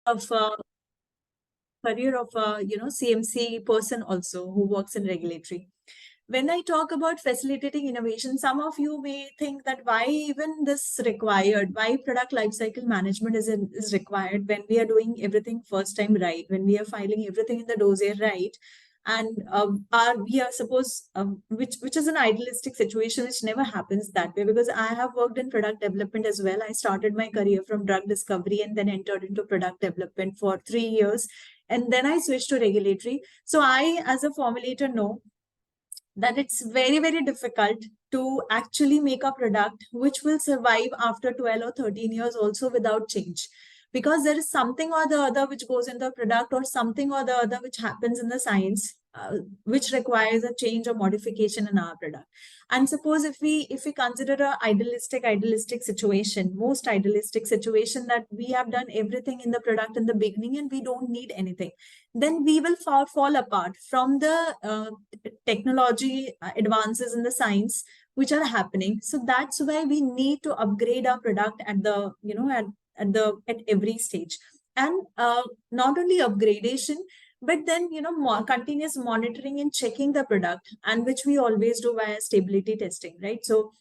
of career of a CMC person also who works in regulatory. When I talk about facilitating innovation, some of you may think that why even this required, why product lifecycle management is required when we are doing everything first time right, when we are filing everything in the dossier right, and we are suppose which is an idealistic situation which never happens that way, because I have worked in product development as well. I started my career from drug discovery and then entered into product development for 3 years, and then I switched to regulatory. So I, as a formulator, know that it's very, very difficult to actually make a product which will survive after 12 or 13 years also without change, because there is something or the other which goes in the product, or something or the other which happens in the science, which requires a change or modification in our product. And suppose if we consider a idealistic situation, most idealistic situation, that we have done everything in the product in the beginning and we don't need anything, then we will fall apart from the technology advances in the science which are happening. So that's why we need to upgrade our product at the at every stage. And not only upgradation, but then continuous monitoring and checking the product, and which we always do via stability testing, right? So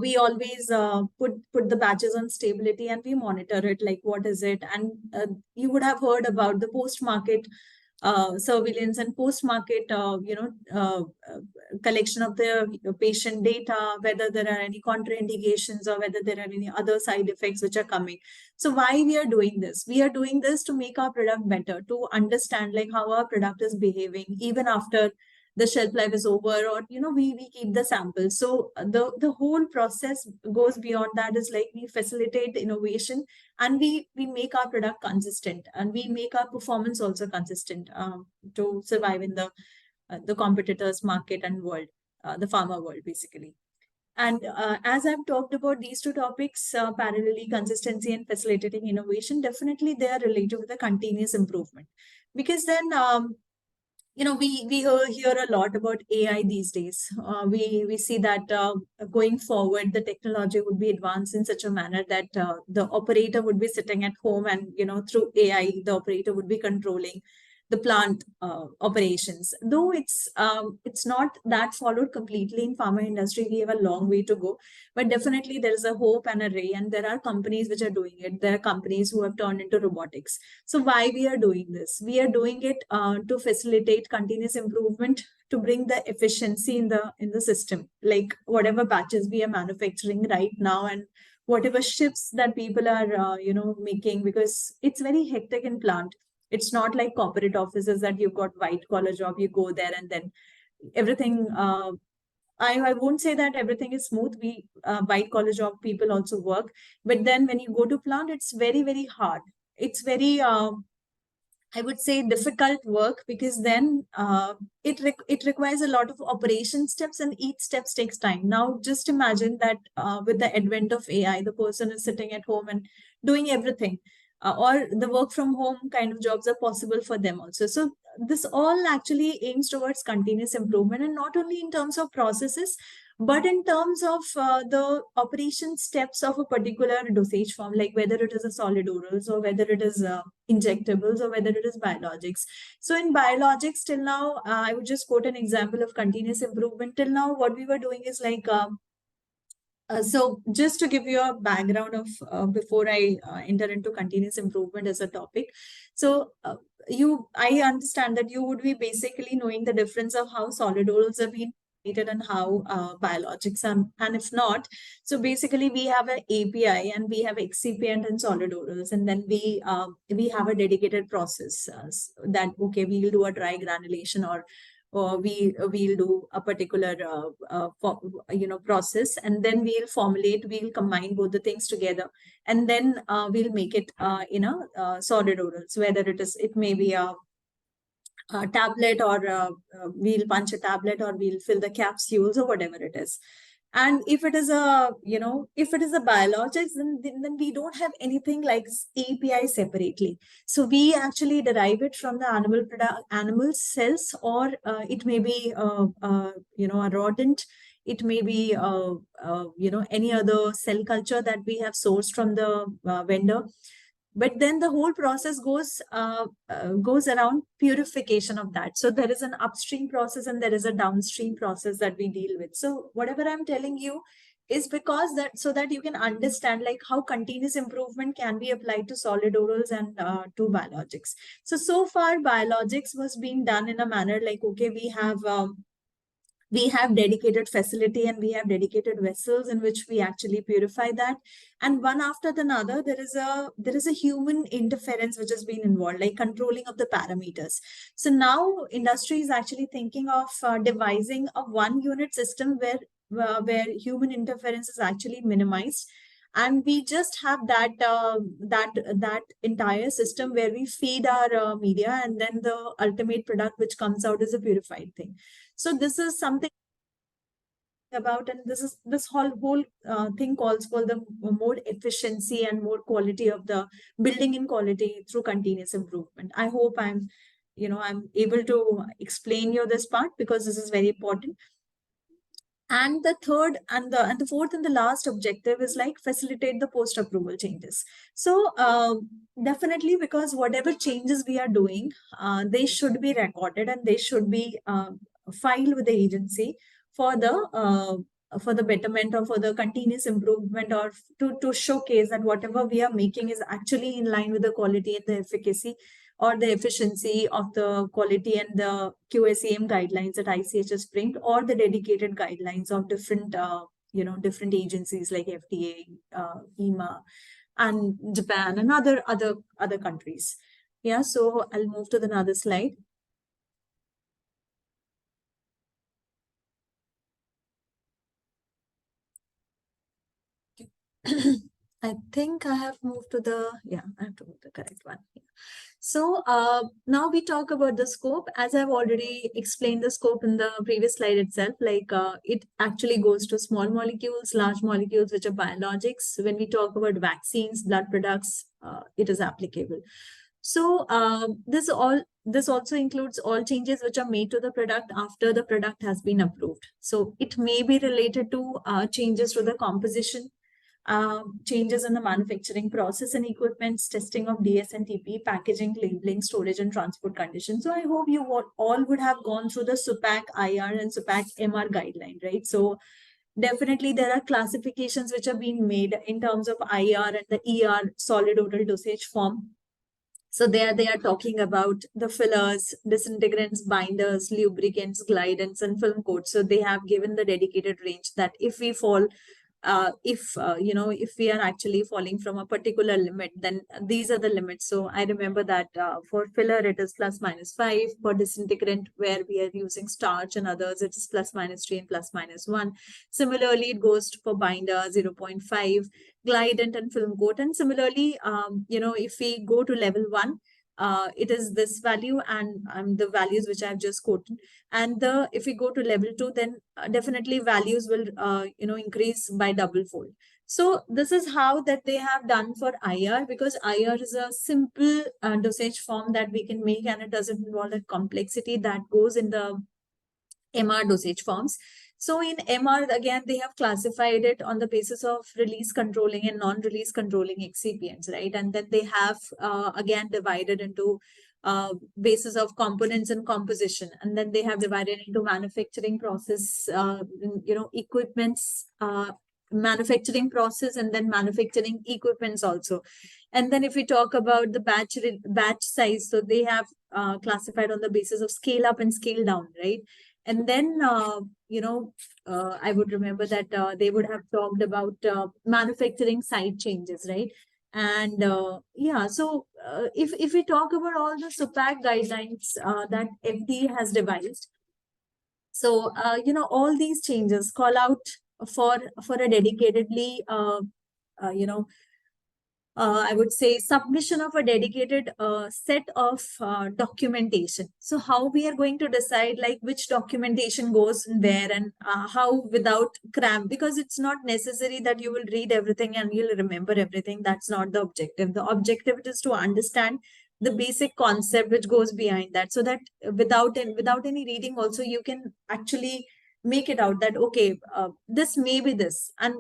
we always put the batches on stability and we monitor it, like what is it. And you would have heard about the post market surveillance and post-market, collection of the patient data, whether there are any contraindications or whether there are any other side effects which are coming. So why we are doing this? We are doing this to make our product better, to understand like how our product is behaving even after the shelf life is over, or we keep the samples. So the whole process goes beyond that, is like we facilitate the innovation, and we make our product consistent, and we make our performance also consistent, to survive in the competitors market and world, the pharma world basically. And as I've talked about these two topics, parallelly, consistency and facilitating innovation, definitely they are related with the continuous improvement. Because then we hear a lot about AI these days. We see that going forward, the technology would be advanced in such a manner that the operator would be sitting at home, and through AI, the operator would be controlling the plant operations. Though it's not that followed completely in pharma industry, we have a long way to go, but definitely there is a hope and a ray, and there are companies which are doing it. There are companies who have turned into robotics. So why we are doing this? We are doing it to facilitate continuous improvement, to bring the efficiency in the system, like whatever batches we are manufacturing right now, and whatever shifts that people are making, because it's very hectic in plant. It's not like corporate offices that you've got white collar job, you go there and then everything. I won't say that everything is smooth. We white collar job people also work, but then when you go to plant, it's very, very hard. It's very I would say difficult work, because then it requires a lot of operation steps, and each step takes time. Now, just imagine that with the advent of AI, the person is sitting at home and doing everything, or the work from home kind of jobs are possible for them also. So this all actually aims towards continuous improvement, and not only in terms of processes, but in terms of the operation steps of a particular dosage form, like whether it is a solid orals, or whether it is injectables, or whether it is biologics. So in biologics, till now, I would just quote an example of continuous improvement. Till now, what we were doing is like, so just to give you a background of before I enter into continuous improvement as a topic. So I understand that you would be basically knowing the difference of how solid orals are being and how biologics are. And if not, so basically we have an API, and we have excipient and solid orals, and then we have a dedicated process that, okay, we will do a dry granulation, or we'll do a particular process, and then we'll combine both the things together, and then we'll make it in a solid orals, whether it may be a tablet, or we'll punch a tablet, or we'll fill the capsules, or whatever it is. And if it is a biologics, then we don't have anything like API separately. So we actually derive it from the animal cells, or it may be a rodent. It may be any other cell culture that we have sourced from the vendor. But then the whole process goes around purification of that. So there is an upstream process and there is a downstream process that we deal with. So whatever I'm telling you is because that, so that you can understand like how continuous improvement can be applied to solid orals and to biologics. So far biologics was being done in a manner like, okay, we have dedicated facility and we have dedicated vessels in which we actually purify that, and one after the another there is a human interference which has been involved, like controlling of the parameters. So now industry is actually thinking of devising a one unit system where human interference is actually minimized, and we just have that entire system where we feed our media, and then the ultimate product which comes out is a purified thing. So this is something about, and this whole thing calls for the more efficiency and more quality of the building in quality through continuous improvement. I hope I'm able to explain you this part, because this is very important. And the third and the fourth and the last objective is like facilitate the post approval changes. So definitely, because whatever changes we are doing, they should be recorded and they should be filed with the agency for the betterment or for the continuous improvement, or to showcase that whatever we are making is actually in line with the quality and the efficacy or the efficiency of the quality and the QSEM guidelines that ICHS bring, or the dedicated guidelines of different agencies like FDA, EMA, and Japan, and other countries. Yeah, so I'll move to another slide. I think I have moved to I have to move the correct one. Yeah. So now we talk about the scope. As I've already explained the scope in the previous slide itself, like it actually goes to small molecules, large molecules, which are biologics. When we talk about vaccines, blood products, it is applicable. So this also includes all changes which are made to the product after the product has been approved. So it may be related to changes to the composition, changes in the manufacturing process and equipments, testing of DS and TP, packaging, labeling, storage, and transport conditions. So I hope you all would have gone through the SUPAC IR and SUPAC MR guideline, right? So definitely there are classifications which are being made in terms of IR and the ER, solid oral dosage form. So there they are talking about the fillers, disintegrants, binders, lubricants, glidants, and film coats. So they have given the dedicated range that if we fall, if we are actually falling from a particular limit, then these are the limits. So I remember that for filler it is +-5, for disintegrant where we are using starch and others it is +-3 and +-1. Similarly, it goes for binder 0.5, glidant and film coat, and similarly if we go to level 1, it is this value and the values which I've just quoted. And if we go to level 2, then definitely values will increase by double fold. So this is how that they have done for IR, because IR is a simple dosage form that we can make, and it doesn't involve a complexity that goes in the MR dosage forms. So in MR, again, they have classified it on the basis of release controlling and non-release controlling excipients, right? And then they have, again, divided into basis of components and composition. And then they have divided into manufacturing process, equipments, manufacturing process, and then manufacturing equipments also. And then if we talk about the batch size, so they have classified on the basis of scale up and scale down, right? And then, I would remember that they would have talked about manufacturing site changes, right? And so if we talk about all the SUPAC guidelines that FDA has devised, so all these changes call out for a dedicatedly I would say submission of a dedicated set of documentation. So how we are going to decide like which documentation goes where, and how without cram, because it's not necessary that you will read everything and you'll remember everything. That's not the objective. The objective is to understand the basic concept which goes behind that, so that without any reading also you can actually make it out that, okay, this may be this, and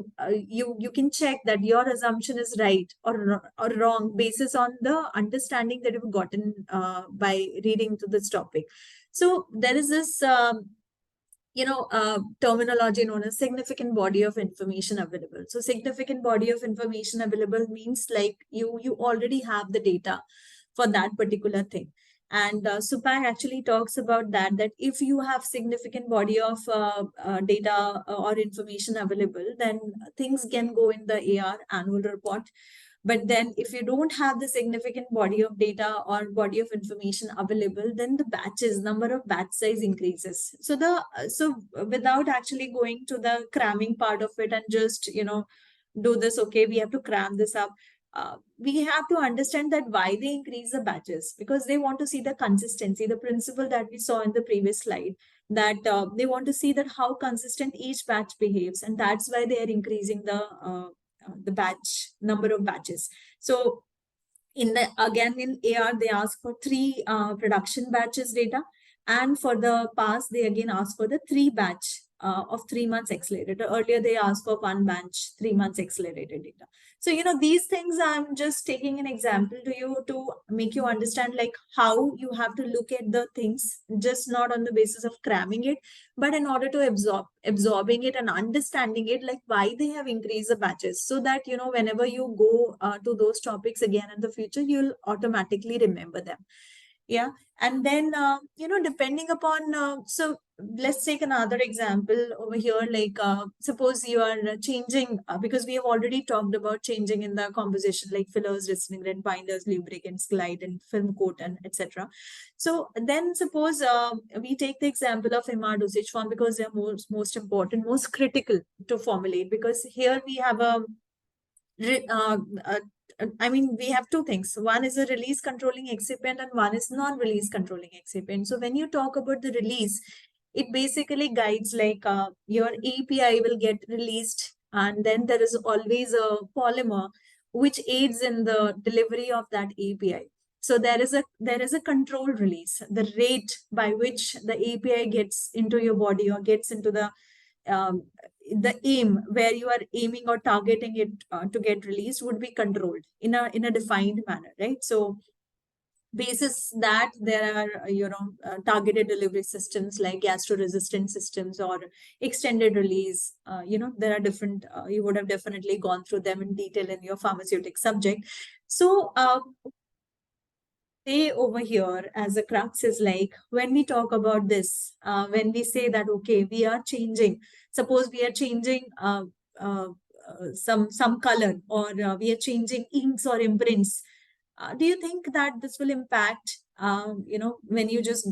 you can check that your assumption is right or wrong basis on the understanding that you've gotten by reading to this topic. So there is this terminology known as significant body of information available. So significant body of information available means like you already have the data for that particular thing. And Supak actually talks about that if you have significant body of data or information available, then things can go in the AR annual report. But then if you don't have the significant body of data or body of information available, then the number of batch size increases. So without actually going to the cramming part of it and just, do this, okay, we have to cram this up. We have to understand that why they increase the batches, because they want to see the consistency, the principle that we saw in the previous slide, that they want to see that how consistent each batch behaves, and that's why they are increasing the batch number of batches. So in AR, they ask for 3 production batches data, and for the pass, they again ask for the 3 batch of 3 months accelerated. Earlier, they asked for 1 batch, 3 months accelerated data. So, these things I'm just taking an example to you to make you understand like how you have to look at the things, just not on the basis of cramming it, but in order to absorbing it and understanding it, like why they have increased the batches, so that, whenever you go to those topics again in the future, you'll automatically remember them. Yeah. And then, depending upon, so let's take another example over here. Like, suppose you are changing, because we have already talked about changing in the composition, like fillers, disintegrant, binders, lubricants, glide, and film coat, and etc. So then suppose we take the example of MR dosage form, because they're most important, most critical to formulate, because here we have we have 2 things. One is a release controlling excipient and one is non-release controlling excipient. So when you talk about the release, it basically guides like your API will get released, and then there is always a polymer which aids in the delivery of that API. So there is a controlled release, the rate by which the API gets into your body or gets into the aim where you are aiming or targeting it to get released would be controlled in a defined manner, right? So basis that there are targeted delivery systems like gastro-resistant systems or extended release. There are different, you would have definitely gone through them in detail in your pharmaceutic subject. So say over here as a crux is like, when we talk about this, when we say that, okay, we are changing, suppose we are changing some color, or we are changing inks or imprints, do you think that this will impact, when you just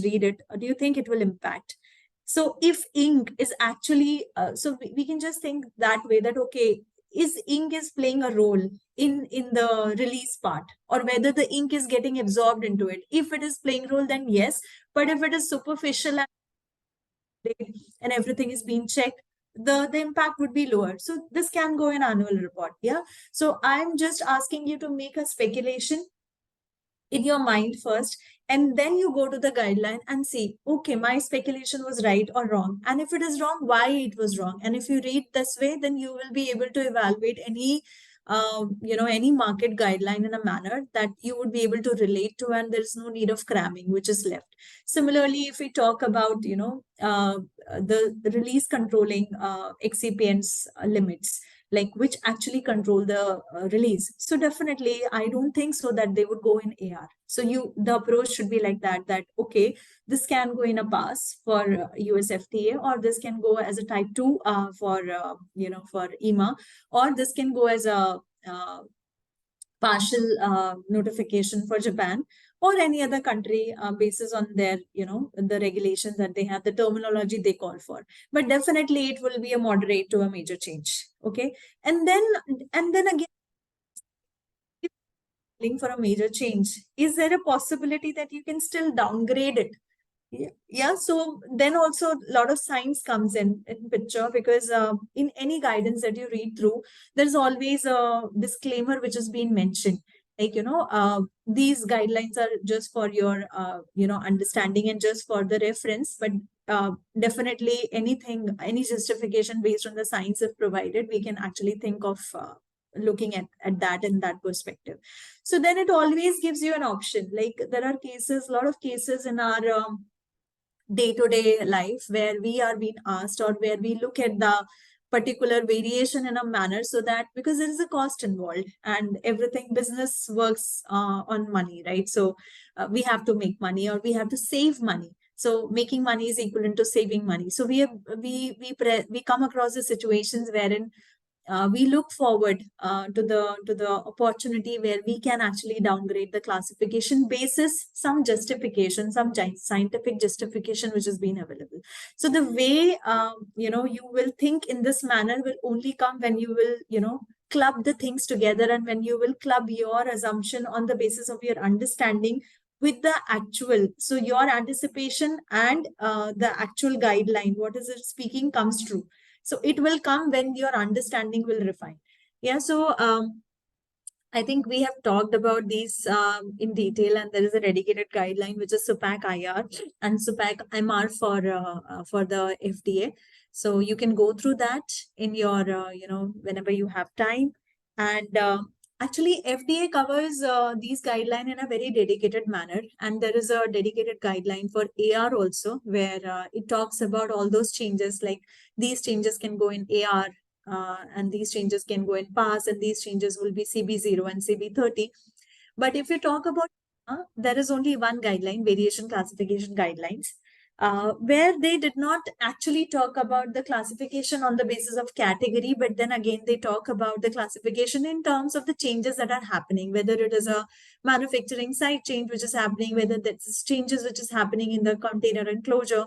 read it, do you think it will impact? So if ink is actually, so we can just think that way, that, okay, is ink is playing a role in the release part, or whether the ink is getting absorbed into it. If it is playing role, then yes. But if it is superficial and everything is being checked, the impact would be lower. So this can go in annual report. Yeah. So I'm just asking you to make a speculation in your mind first, and then you go to the guideline and see, okay, my speculation was right or wrong, and if it is wrong, why it was wrong. And if you read this way, then you will be able to evaluate any market guideline in a manner that you would be able to relate to, and there's no need of cramming which is left. Similarly, if we talk about the release controlling excipients limits, like which actually control the release. So definitely, I don't think so that they would go in AR. So the approach should be like that, okay, this can go in a pass for US FDA, or this can go as a type 2 for EMA, or this can go as a partial notification for Japan or any other country basis on their, the regulations that they have, the terminology they call for. But definitely it will be a moderate to a major change. Okay. And then again, for a major change, is there a possibility that you can still downgrade it? Yeah. So then also a lot of science comes in picture, because in any guidance that you read through, there's always a disclaimer which has been mentioned. Like, these guidelines are just for your, understanding and just for the reference, but definitely any justification based on the science if provided, we can actually think of looking at that in that perspective. So then it always gives you an option. Like there are cases, a lot of cases in our day-to-day life where we are being asked, or where we look at the particular variation in a manner, so that because there is a cost involved, and everything business works on money, right? So we have to make money, or we have to save money. So making money is equivalent to saving money. So we come across the situations wherein we look forward to the opportunity where we can actually downgrade the classification basis some justification, some scientific justification which has been available. So the way you will think in this manner will only come when you will club the things together, and when you will club your assumption on the basis of your understanding with the actual. So your anticipation and the actual guideline, what is it speaking, comes true. So it will come when your understanding will refine. Yeah. So I think we have talked about these in detail, and there is a dedicated guideline which is SUPAC IR and SUPAC MR for the FDA. So you can go through that in your whenever you have time. And actually, FDA covers these guidelines in a very dedicated manner, and there is a dedicated guideline for AR also, where it talks about all those changes. Like these changes can go in AR, and these changes can go in PASS, and these changes will be CB0 and CB30. But if you talk about, there is only one guideline, variation classification guidelines, where they did not actually talk about the classification on the basis of category, but then again, they talk about the classification in terms of the changes that are happening, whether it is a manufacturing site change which is happening, whether that's changes which is happening in the container enclosure,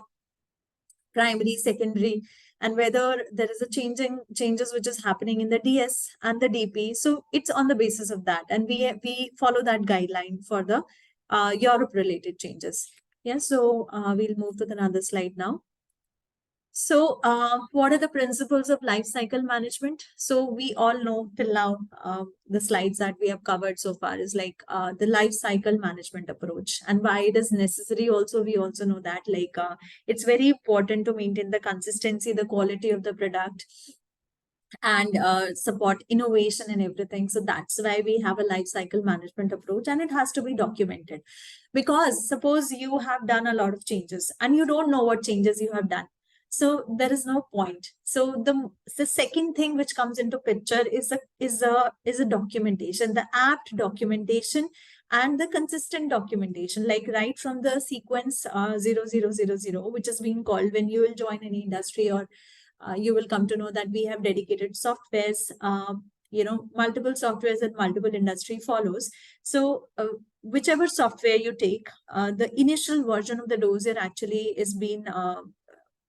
primary, secondary, and whether there is a changes which is happening in the DS and the DP. So it's on the basis of that, and we follow that guideline for the Europe related changes. Yeah, so we'll move to another slide now. So what are the principles of life cycle management? So we all know till now, the slides that we have covered so far is like the life cycle management approach, and why it is necessary. Also, we also know that like it's very important to maintain the consistency, the quality of the product, and support innovation and everything. So that's why we have a life cycle management approach, and it has to be documented. Because suppose you have done a lot of changes and you don't know what changes you have done, so there is no point. So the second thing which comes into picture is a documentation, the apt documentation and the consistent documentation, like right from the sequence 0000, which is being called when you will join any industry, or you will come to know that we have dedicated softwares, multiple softwares and multiple industry follows. So whichever software you take, the initial version of the dossier actually is being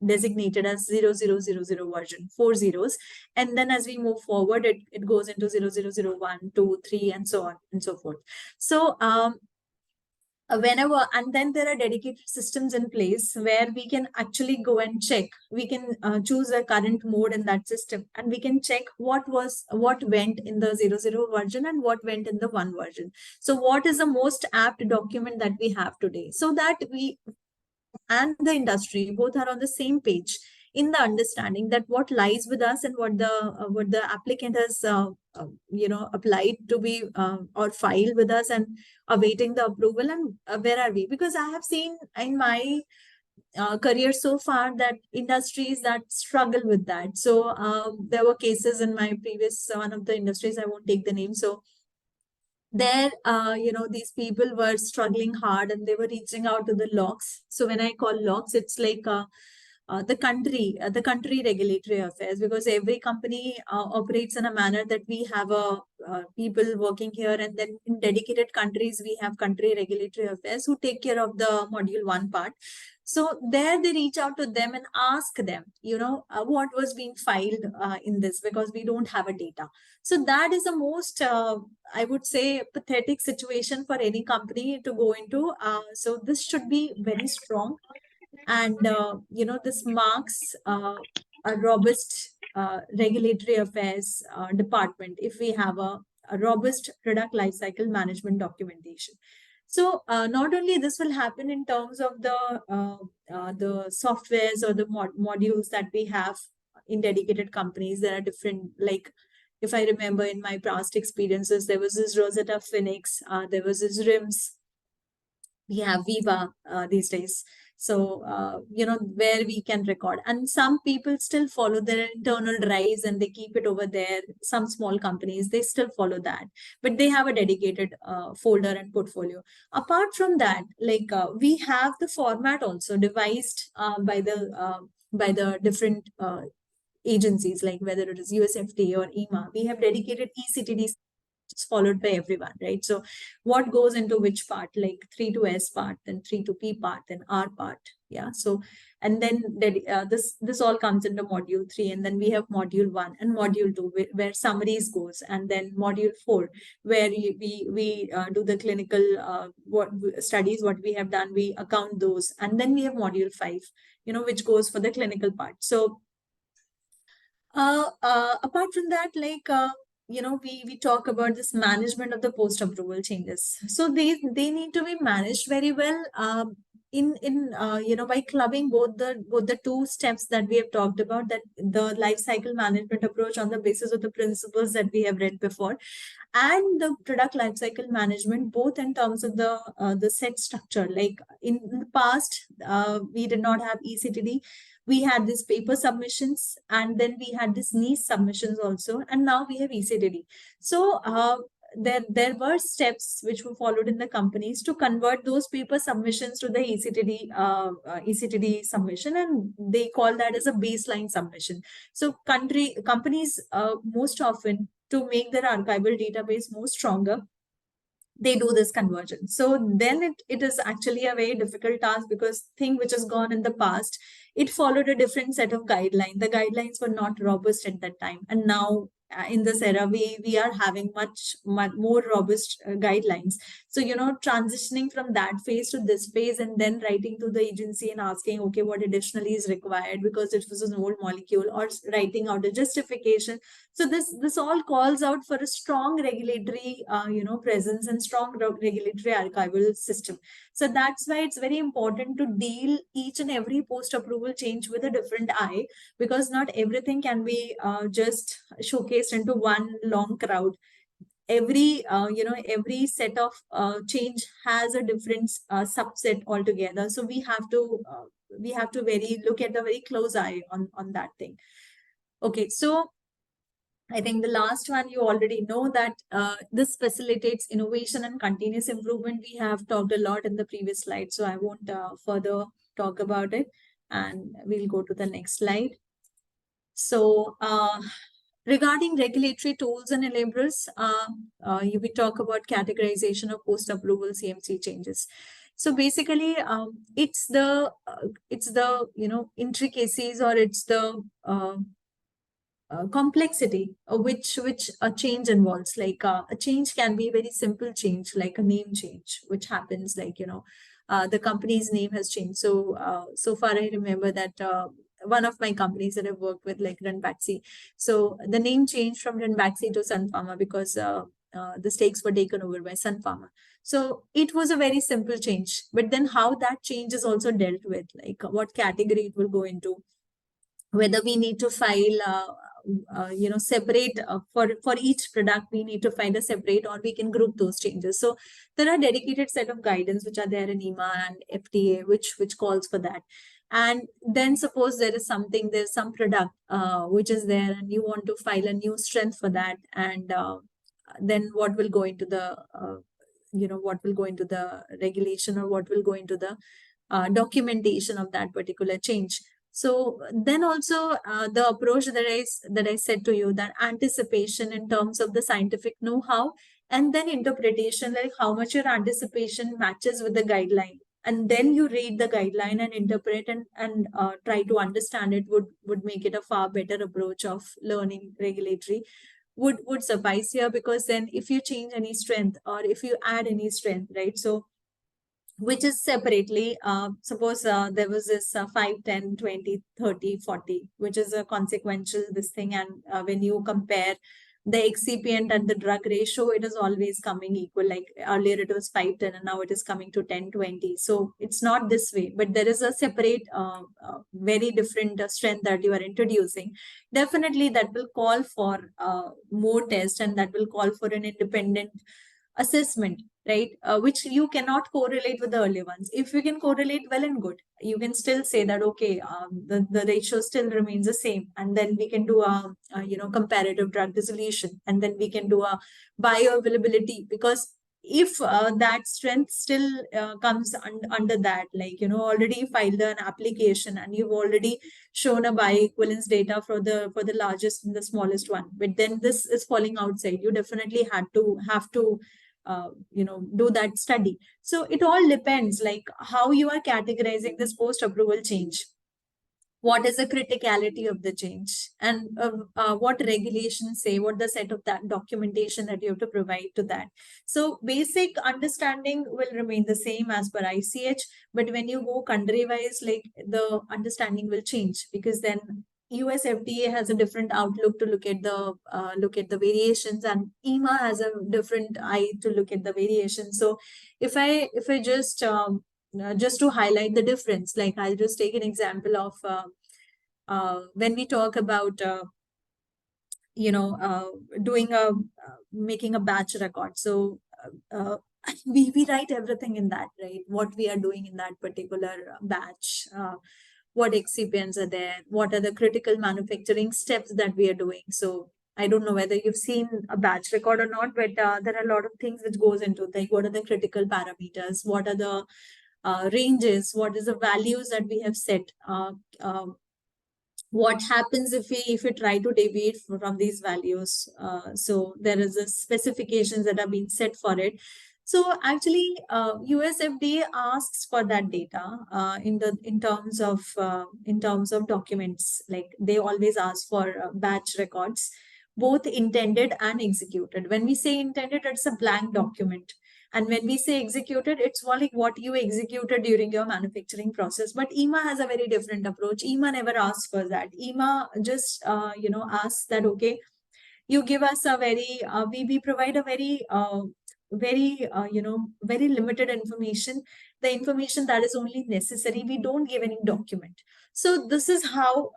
designated as 0000 version, 4 zeros. And then as we move forward, it goes into 0001, 2, 3, and so on and so forth. So whenever, and then there are dedicated systems in place where we can actually go and check. We can choose a current mode in that system, and we can check what went in the 00 version and what went in the 1 version. So what is the most apt document that we have today, so that we and the industry both are on the same page in the understanding that what lies with us and what the applicant has applied to be or filed with us and awaiting the approval, and where are we? Because I have seen in my career so far that industries that struggle with that. So there were cases in my previous one of the industries, I won't take the name. So there, these people were struggling hard, and they were reaching out to the LOCs. So when I call LOCs, it's like the country regulatory affairs, because every company operates in a manner that we have people working here, and then in dedicated countries we have country regulatory affairs who take care of the module 1 part. So there they reach out to them and ask them, what was being filed in this, because we don't have a data. So that is the most, I would say, pathetic situation for any company to go into. So this should be very strong. And, this marks a robust regulatory affairs department if we have a robust product lifecycle management documentation. So not only this will happen in terms of the softwares or the modules that we have in dedicated companies. There are different, like if I remember in my past experiences, there was this Rosetta Phoenix, there was this RIMS, we have Viva these days. So, where we can record. And some people still follow their internal drives and they keep it over there. Some small companies, they still follow that, but they have a dedicated folder and portfolio. Apart from that, like we have the format also devised by the different agencies, like whether it is USFDA or EMA. We have dedicated eCTD followed by everyone, right? So what goes into which part, like 3 to S part, then 3 to P part, then R part. Yeah. So, and then this all comes into module 3, and then we have module 1 and module 2 where summaries goes, and then module 4 where we do the clinical what studies, what we have done, we account those, and then we have module 5, which goes for the clinical part. So apart from that, like we talk about this management of the post approval changes. So they need to be managed very well. By clubbing both the two steps that we have talked about, that the life cycle management approach on the basis of the principles that we have read before, and the product lifecycle management, both in terms of the set structure. Like in the past, we did not have eCTD. We had these paper submissions, and then we had this niche submissions also, and now we have eCTD. So there were steps which were followed in the companies to convert those paper submissions to the eCTD submission, and they call that as a baseline submission. So companies most often, to make their archival database more stronger, they do this conversion. So then it is actually a very difficult task, because thing which has gone in the past, it followed a different set of guidelines. The guidelines were not robust at that time, and now in this era we are having much more robust guidelines. So transitioning from that phase to this phase, and then writing to the agency and asking, okay, what additionally is required because it was an old molecule, or writing out a justification. So this all calls out for a strong regulatory presence and strong regulatory archival system. So that's why it's very important to deal each and every post approval change with a different eye, because not everything can be just showcased into one long crowd. Every set of change has a different subset altogether. So we have to very look at a very close eye on that thing. Okay, so I think the last one, you already know that this facilitates innovation and continuous improvement. We have talked a lot in the previous slide, so I won't further talk about it, and we'll go to the next slide. So regarding regulatory tools and enablers, we talk about categorization of post-approval CMC changes. So basically, it's the intricacies, or it's the complexity which a change involves. Like a change can be a very simple change, like a name change, which happens, like the company's name has changed. So far I remember that one of my companies that I've worked with, like Ranbaxy, so the name changed from Ranbaxy to Sun Pharma because the stakes were taken over by Sun Pharma. So it was a very simple change, but then how that change is also dealt with, like what category it will go into, whether we need to file separate for each product, we need to find a separate, or we can group those changes. So there are dedicated set of guidance which are there in EMA and FDA, which calls for that. And then suppose there's some product which is there, and you want to file a new strength for that, and then what will go into the regulation, or what will go into the documentation of that particular change. So then also the approach that I said to you, that anticipation in terms of the scientific know-how, and then interpretation, like how much your anticipation matches with the guideline, and then you read the guideline and interpret and try to understand it, would make it a far better approach of learning regulatory, would suffice here. Because then if you change any strength, or if you add any strength, right, so which is separately, suppose there was this 5, 10, 20, 30, 40, which is a consequential this thing. And when you compare the excipient and the drug ratio, it is always coming equal. Like earlier it was 5:10 and now it is coming to 10:20. So it's not this way, but there is a separate, very different strength that you are introducing. Definitely that will call for more tests, and that will call for an independent assessment, right? Which you cannot correlate with the earlier ones. If you can correlate, well and good. You can still say that, okay, the ratio still remains the same. And then we can do a comparative drug dissolution. And then we can do a bioavailability, because if that strength still comes under that, like, already filed an application and you've already shown a bioequivalence data for the largest and the smallest one, but then this is falling outside, you definitely have to do that study. So it all depends, like how you are categorizing this post approval change, what is the criticality of the change, and what regulations say, what the set of that documentation that you have to provide to that. So basic understanding will remain the same as per ICH, but when you go country wise, like the understanding will change, because then US FDA has a different outlook to look at the variations, and EMA has a different eye to look at the variations. So if I just to highlight the difference, like I'll just take an example of when we talk about making a batch record. So we write everything in that, right? What we are doing in that particular batch, what excipients are there, what are the critical manufacturing steps that we are doing. So I don't know whether you've seen a batch record or not, but there are a lot of things which goes into, like, what are the critical parameters, what are the ranges, what is the values that we have set, what happens if we try to deviate from these values. So there is a specifications that are being set for it. So actually, US FDA asks for that data in terms of documents. Like they always ask for batch records, both intended and executed. When we say intended, it's a blank document. And when we say executed, it's more like what you executed during your manufacturing process. But EMA has a very different approach. EMA never asks for that. EMA just, asks that, okay, you give us a very, we provide a very limited information, the information that is only necessary. We don't give any document. So this is how,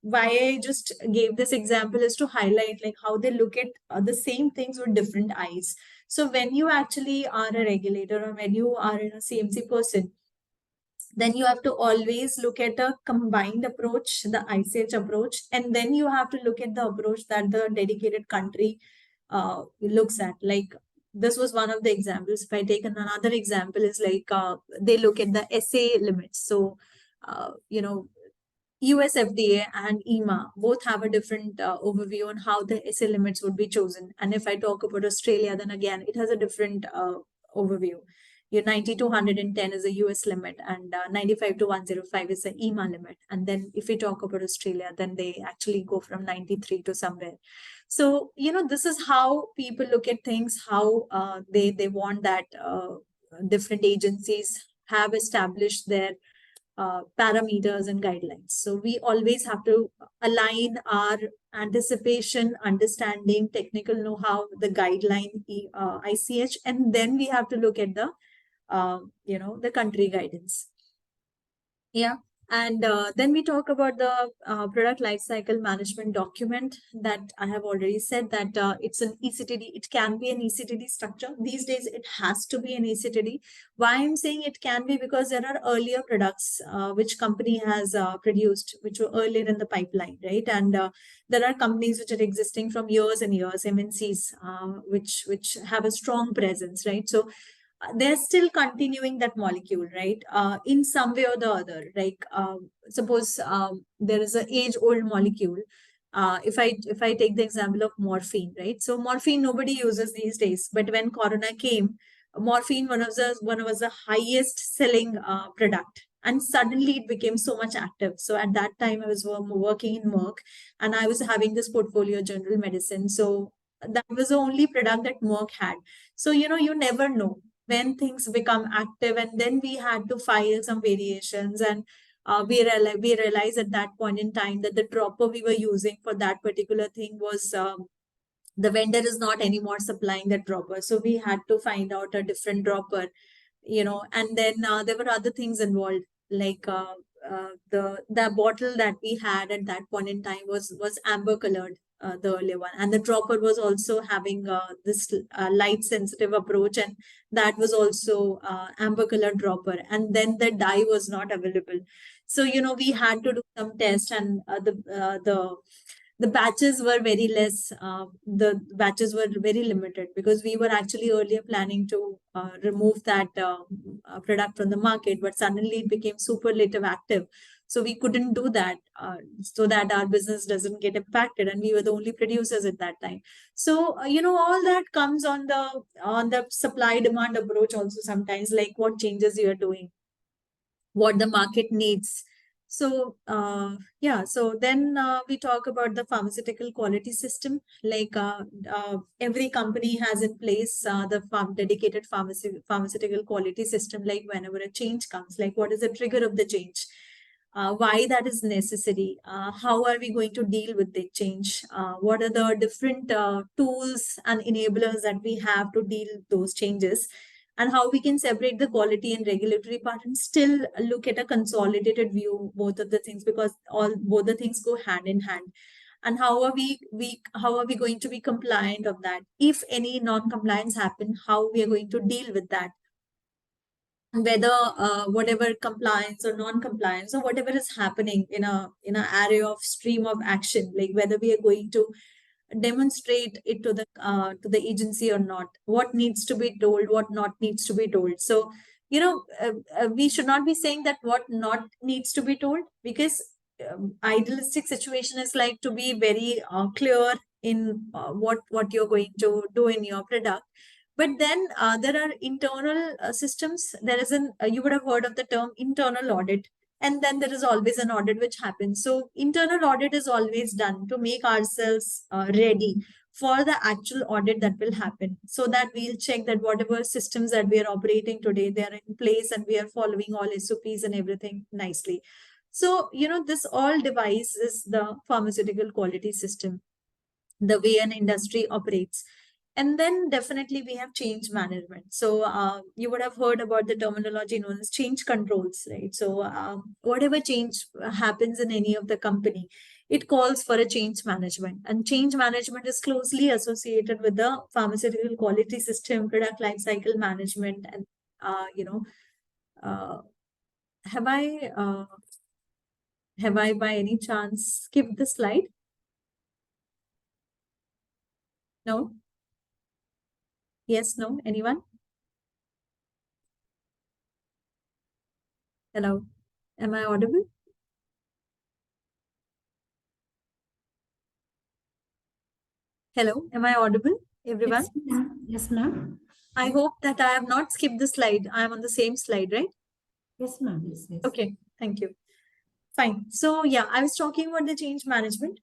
why I just gave this example, is to highlight like how they look at the same things with different eyes. So when you actually are a regulator, or when you are a CMC person, then you have to always look at a combined approach, the ICH approach, and then you have to look at the approach that the dedicated country looks at. Like this was one of the examples. If I take another example, is like they look at the SA limits. So, US FDA and EMA both have a different overview on how the SA limits would be chosen. And if I talk about Australia, then again, it has a different overview. Your 90 to 110 is a US limit, and 95 to 105 is the EMA limit. And then if we talk about Australia, then they actually go from 93 to somewhere. So, this is how people look at things, how they want that different agencies have established their parameters and guidelines. So we always have to align our anticipation, understanding, technical know-how, the guideline, ICH, and then we have to look at the country guidance. Yeah. And then we talk about the product lifecycle management document that I have already said that it's an ECTD. It can be an ECTD structure. These days, it has to be an ECTD. Why I'm saying it can be, because there are earlier products which company has produced, which were earlier in the pipeline, right? And there are companies which are existing from years and years, MNCs, which have a strong presence, right? So they're still continuing that molecule, right? In some way or the other. Like suppose there is an age-old molecule. If I take the example of morphine, right? So morphine nobody uses these days, but when Corona came, morphine one was the highest selling product, and suddenly it became so much active. So at that time I was working in Merck, and I was having this portfolio general medicine. So that was the only product that Merck had. So you never know when things become active, and then we had to file some variations, and we realized at that point in time that the dropper we were using for that particular thing was the vendor is not anymore supplying that dropper. So we had to find out a different dropper, and then there were other things involved, like the bottle that we had at that point in time was amber colored, the earlier one, and the dropper was also having this light sensitive approach, and that was also amber colored dropper, and then the dye was not available. So we had to do some tests, and the batches were very less. The batches were very limited because we were actually earlier planning to remove that product from the market, but suddenly it became superlative active. So we couldn't do that, so that our business doesn't get impacted, and we were the only producers at that time. So all that comes on the supply demand approach also sometimes, like what changes you are doing, what the market needs. So yeah, so then we talk about the pharmaceutical quality system. Like every company has in place the dedicated pharmaceutical quality system. Like whenever a change comes, like what is the trigger of the change, why that is necessary, how are we going to deal with the change, what are the different tools and enablers that we have to deal those changes, and how we can separate the quality and regulatory part and still look at a consolidated view, both of the things, because both the things go hand in hand. And how are we going to be compliant of that? If any non-compliance happen, how we are going to deal with that? Whether whatever compliance or non-compliance or whatever is happening in a area of stream of action, like whether we are going to demonstrate it to the agency or not, what needs to be told, what not needs to be told. So we should not be saying that what not needs to be told, because idealistic situation is like to be very clear in what you're going to do in your product. But then there are internal systems. There is you would have heard of the term internal audit, and then there is always an audit which happens. So internal audit is always done to make ourselves ready for the actual audit that will happen, so that we'll check that whatever systems that we are operating today, they are in place and we are following all SOPs and everything nicely. So this all device is the pharmaceutical quality system, the way an industry operates. And then definitely we have change management. So you would have heard about the terminology known as change controls, right? So whatever change happens in any of the company, it calls for a change management. And change management is closely associated with the pharmaceutical quality system, product life cycle management. And, uh, have I, uh, have I by any chance skipped the slide? No? Yes, no? Anyone? Hello? Am I audible? Hello, am I audible, everyone? Yes, ma'am. I hope that I have not skipped the slide. I am on the same slide, right? Yes, ma'am. Yes, yes. Okay, thank you. Fine. So yeah, I was talking about the change management.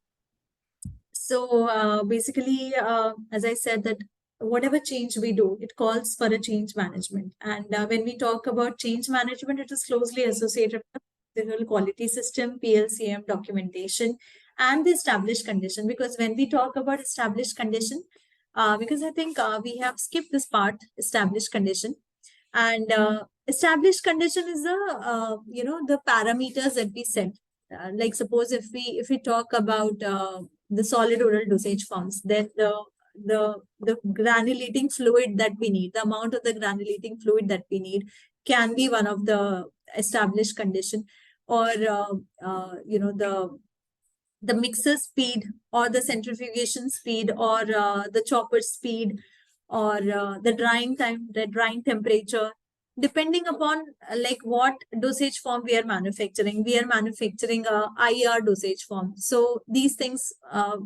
So basically, as I said, that whatever change we do, it calls for a change management. And when we talk about change management, it is closely associated with the quality system, PLCM documentation, and the established condition. Because when we talk about established condition, because I think we have skipped this part, established condition. And established condition is the parameters that we set. Like suppose if we talk about the solid oral dosage forms, then the granulating fluid that we need, the amount of the granulating fluid that we need, can be one of the established condition. Or the mixer speed, or the centrifugation speed, or the chopper speed, or the drying time, the drying temperature, depending upon like what dosage form we are manufacturing. We are manufacturing a IR dosage form. So these things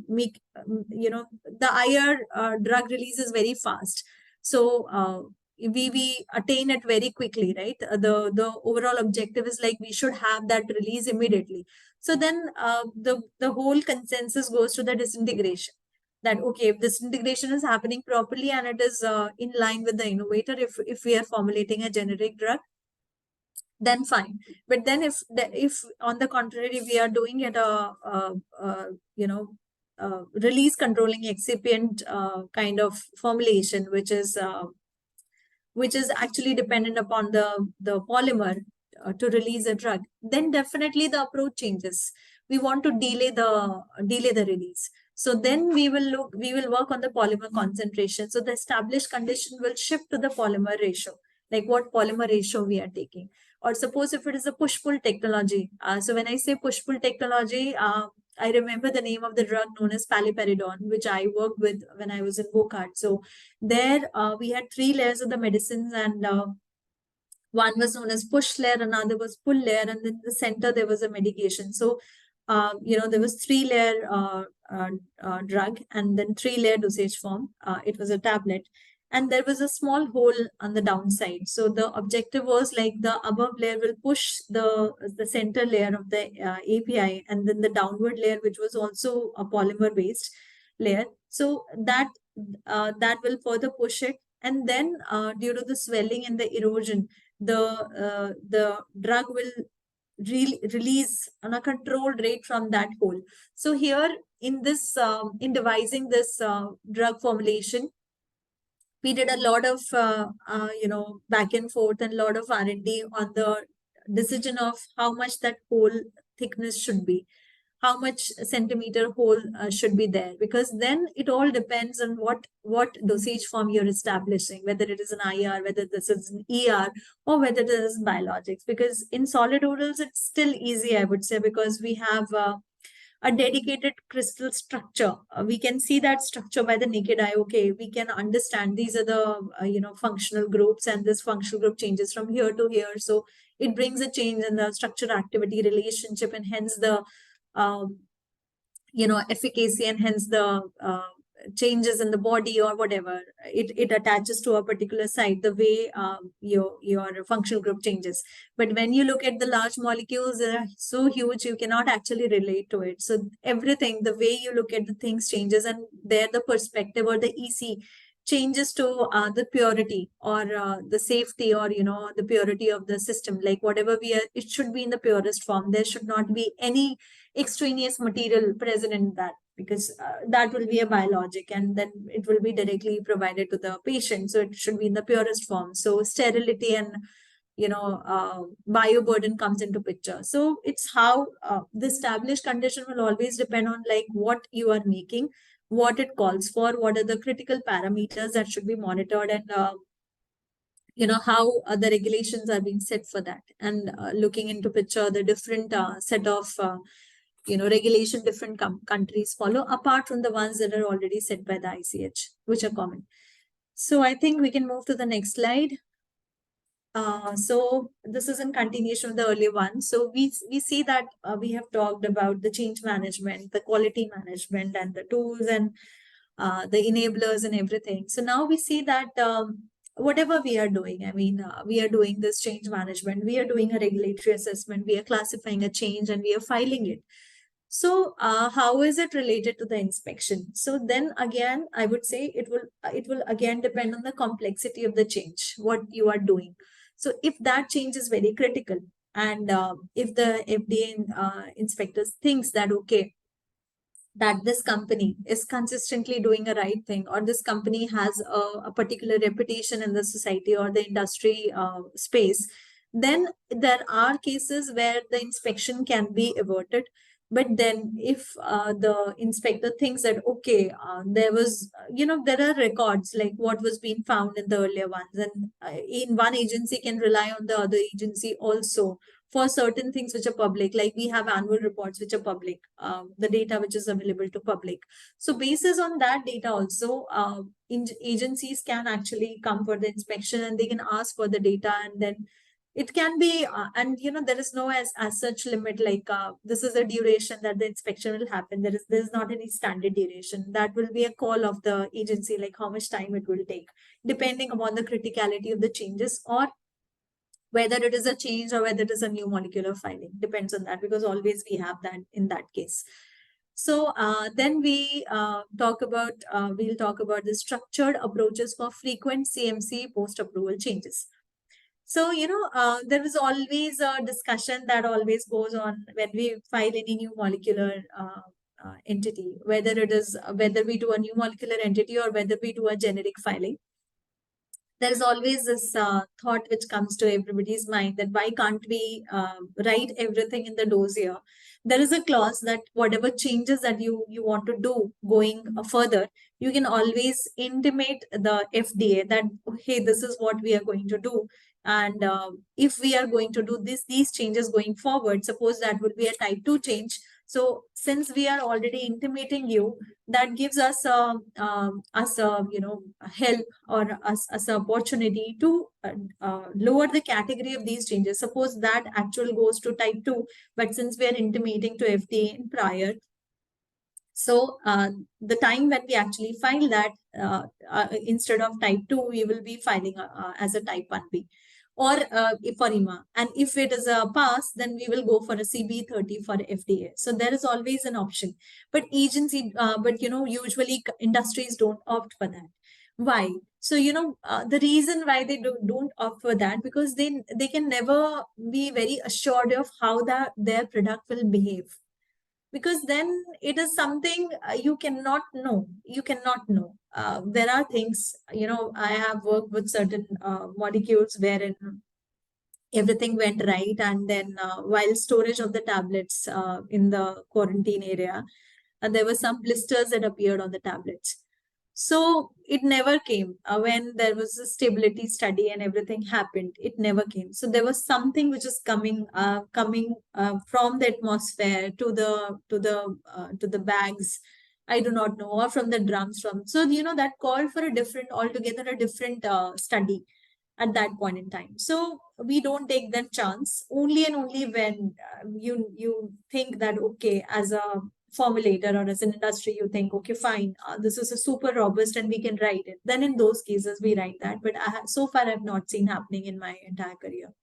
make, the IR drug release is very fast. So we attain it very quickly, right? The overall objective is like we should have that release immediately. So then the whole consensus goes to the disintegration, that okay, if this integration is happening properly and it is in line with the innovator, if we are formulating a generic drug, then fine. But then if on the contrary we are doing it release controlling excipient kind of formulation, which is actually dependent upon the polymer to release a drug, then definitely the approach changes. We want to delay the release. So then we will work on the polymer concentration. So the established condition will shift to the polymer ratio, like what polymer ratio we are taking. Or suppose if it is a push-pull technology. So when I say push-pull technology, I remember the name of the drug known as paliperidone, which I worked with when I was in Wockhardt. So there we had 3 layers of the medicines, and one was known as push layer, another was pull layer, and then in the center there was a medication. So there was 3-layer drug, and then 3-layer dosage form. It was a tablet, and there was a small hole on the downside. So the objective was like the above layer will push the center layer of the API, and then the downward layer, which was also a polymer based layer. So that will further push it, and then due to the swelling and the erosion, the drug will release on a controlled rate from that hole. So here in this in devising this drug formulation, we did a lot of back and forth and a lot of R&D on the decision of how much that hole thickness should be, how much centimeter hole should be there, because then it all depends on what dosage form you're establishing, whether it is an IR, whether this is an ER, or whether it is biologics. Because in solid orals, it's still easy, I would say, because we have a dedicated crystal structure. We can see that structure by the naked eye. Okay, we can understand these are the functional groups, and this functional group changes from here to here. So it brings a change in the structure activity relationship, and hence the efficacy, and hence the changes in the body or whatever. It attaches to a particular site the way your functional group changes. But when you look at the large molecules, they're so huge you cannot actually relate to it. So everything, the way you look at the things changes, and there the perspective or the EC changes to the purity or the safety, or the purity of the system. Like whatever it should be in the purest form. There should not be any extraneous material present in that, because that will be a biologic, and then it will be directly provided to the patient. So it should be in the purest form. So sterility and bioburden comes into picture. So it's how the established condition will always depend on like what you are making, what it calls for, what are the critical parameters that should be monitored, and how the regulations are being set for that, and looking into picture the different set of regulation different countries follow, apart from the ones that are already set by the ICH, which are common. So I think we can move to the next slide. So this is in continuation of the earlier one. So we see that we have talked about the change management, the quality management, and the tools, and the enablers and everything. So now we see that whatever we are doing, I mean, we are doing this change management, we are doing a regulatory assessment, we are classifying a change, and we are filing it. So how is it related to the inspection? So then again, I would say it will again depend on the complexity of the change, what you are doing. So if that change is very critical, and if the FDA inspectors thinks that, okay, that this company is consistently doing a right thing, or this company has a particular reputation in the society or the industry space, then there are cases where the inspection can be averted. But then if the inspector thinks that, okay, there was, there are records like what was being found in the earlier ones, and in one agency can rely on the other agency also for certain things which are public, like we have annual reports which are public, the data which is available to public. So basis on that data also, agencies can actually come for the inspection, and they can ask for the data, and then it can be, and there is no as such limit, like this is the duration that the inspection will happen. There's not any standard duration. That will be a call of the agency, like how much time it will take, depending upon the criticality of the changes, or whether it is a change or whether it is a new molecular filing. Depends on that, because always we have that in that case. So then we we'll talk about the structured approaches for frequent CMC post-approval changes. So, there is always a discussion that always goes on when we file any new molecular entity, whether we do a new molecular entity or whether we do a generic filing. There is always this thought which comes to everybody's mind that why can't we write everything in the dossier? There is a clause that whatever changes that you want to do going further, you can always intimate the FDA that, hey, this is what we are going to do. And if we are going to do these changes going forward, suppose that would be a type 2 change. So since we are already intimating you, that gives us a help or us an opportunity to lower the category of these changes. Suppose that actual goes to type 2, but since we are intimating to FDA in prior, so the time when we actually file that, instead of type 2, we will be filing as a type 1B or for EMA. And if it is a pass, then we will go for a CB30 for FDA. So there is always an option. But usually industries don't opt for that. Why? So, the reason why they don't opt for that, because they can never be very assured of how their product will behave. Because then it is something you cannot know. There are things, I have worked with certain molecules wherein everything went right, and then while storage of the tablets in the quarantine area, there were some blisters that appeared on the tablets. So it never came. When there was a stability study and everything happened, it never came. So there was something which is coming from the atmosphere to the bags. I do not know, or from the drums. So that called for altogether a different study at that point in time. So we don't take that chance only and only when you think that, okay, as a formulator or as an industry, you think, okay, fine, this is a super robust and we can write it. Then in those cases, we write that. But so far, I've not seen happening in my entire career.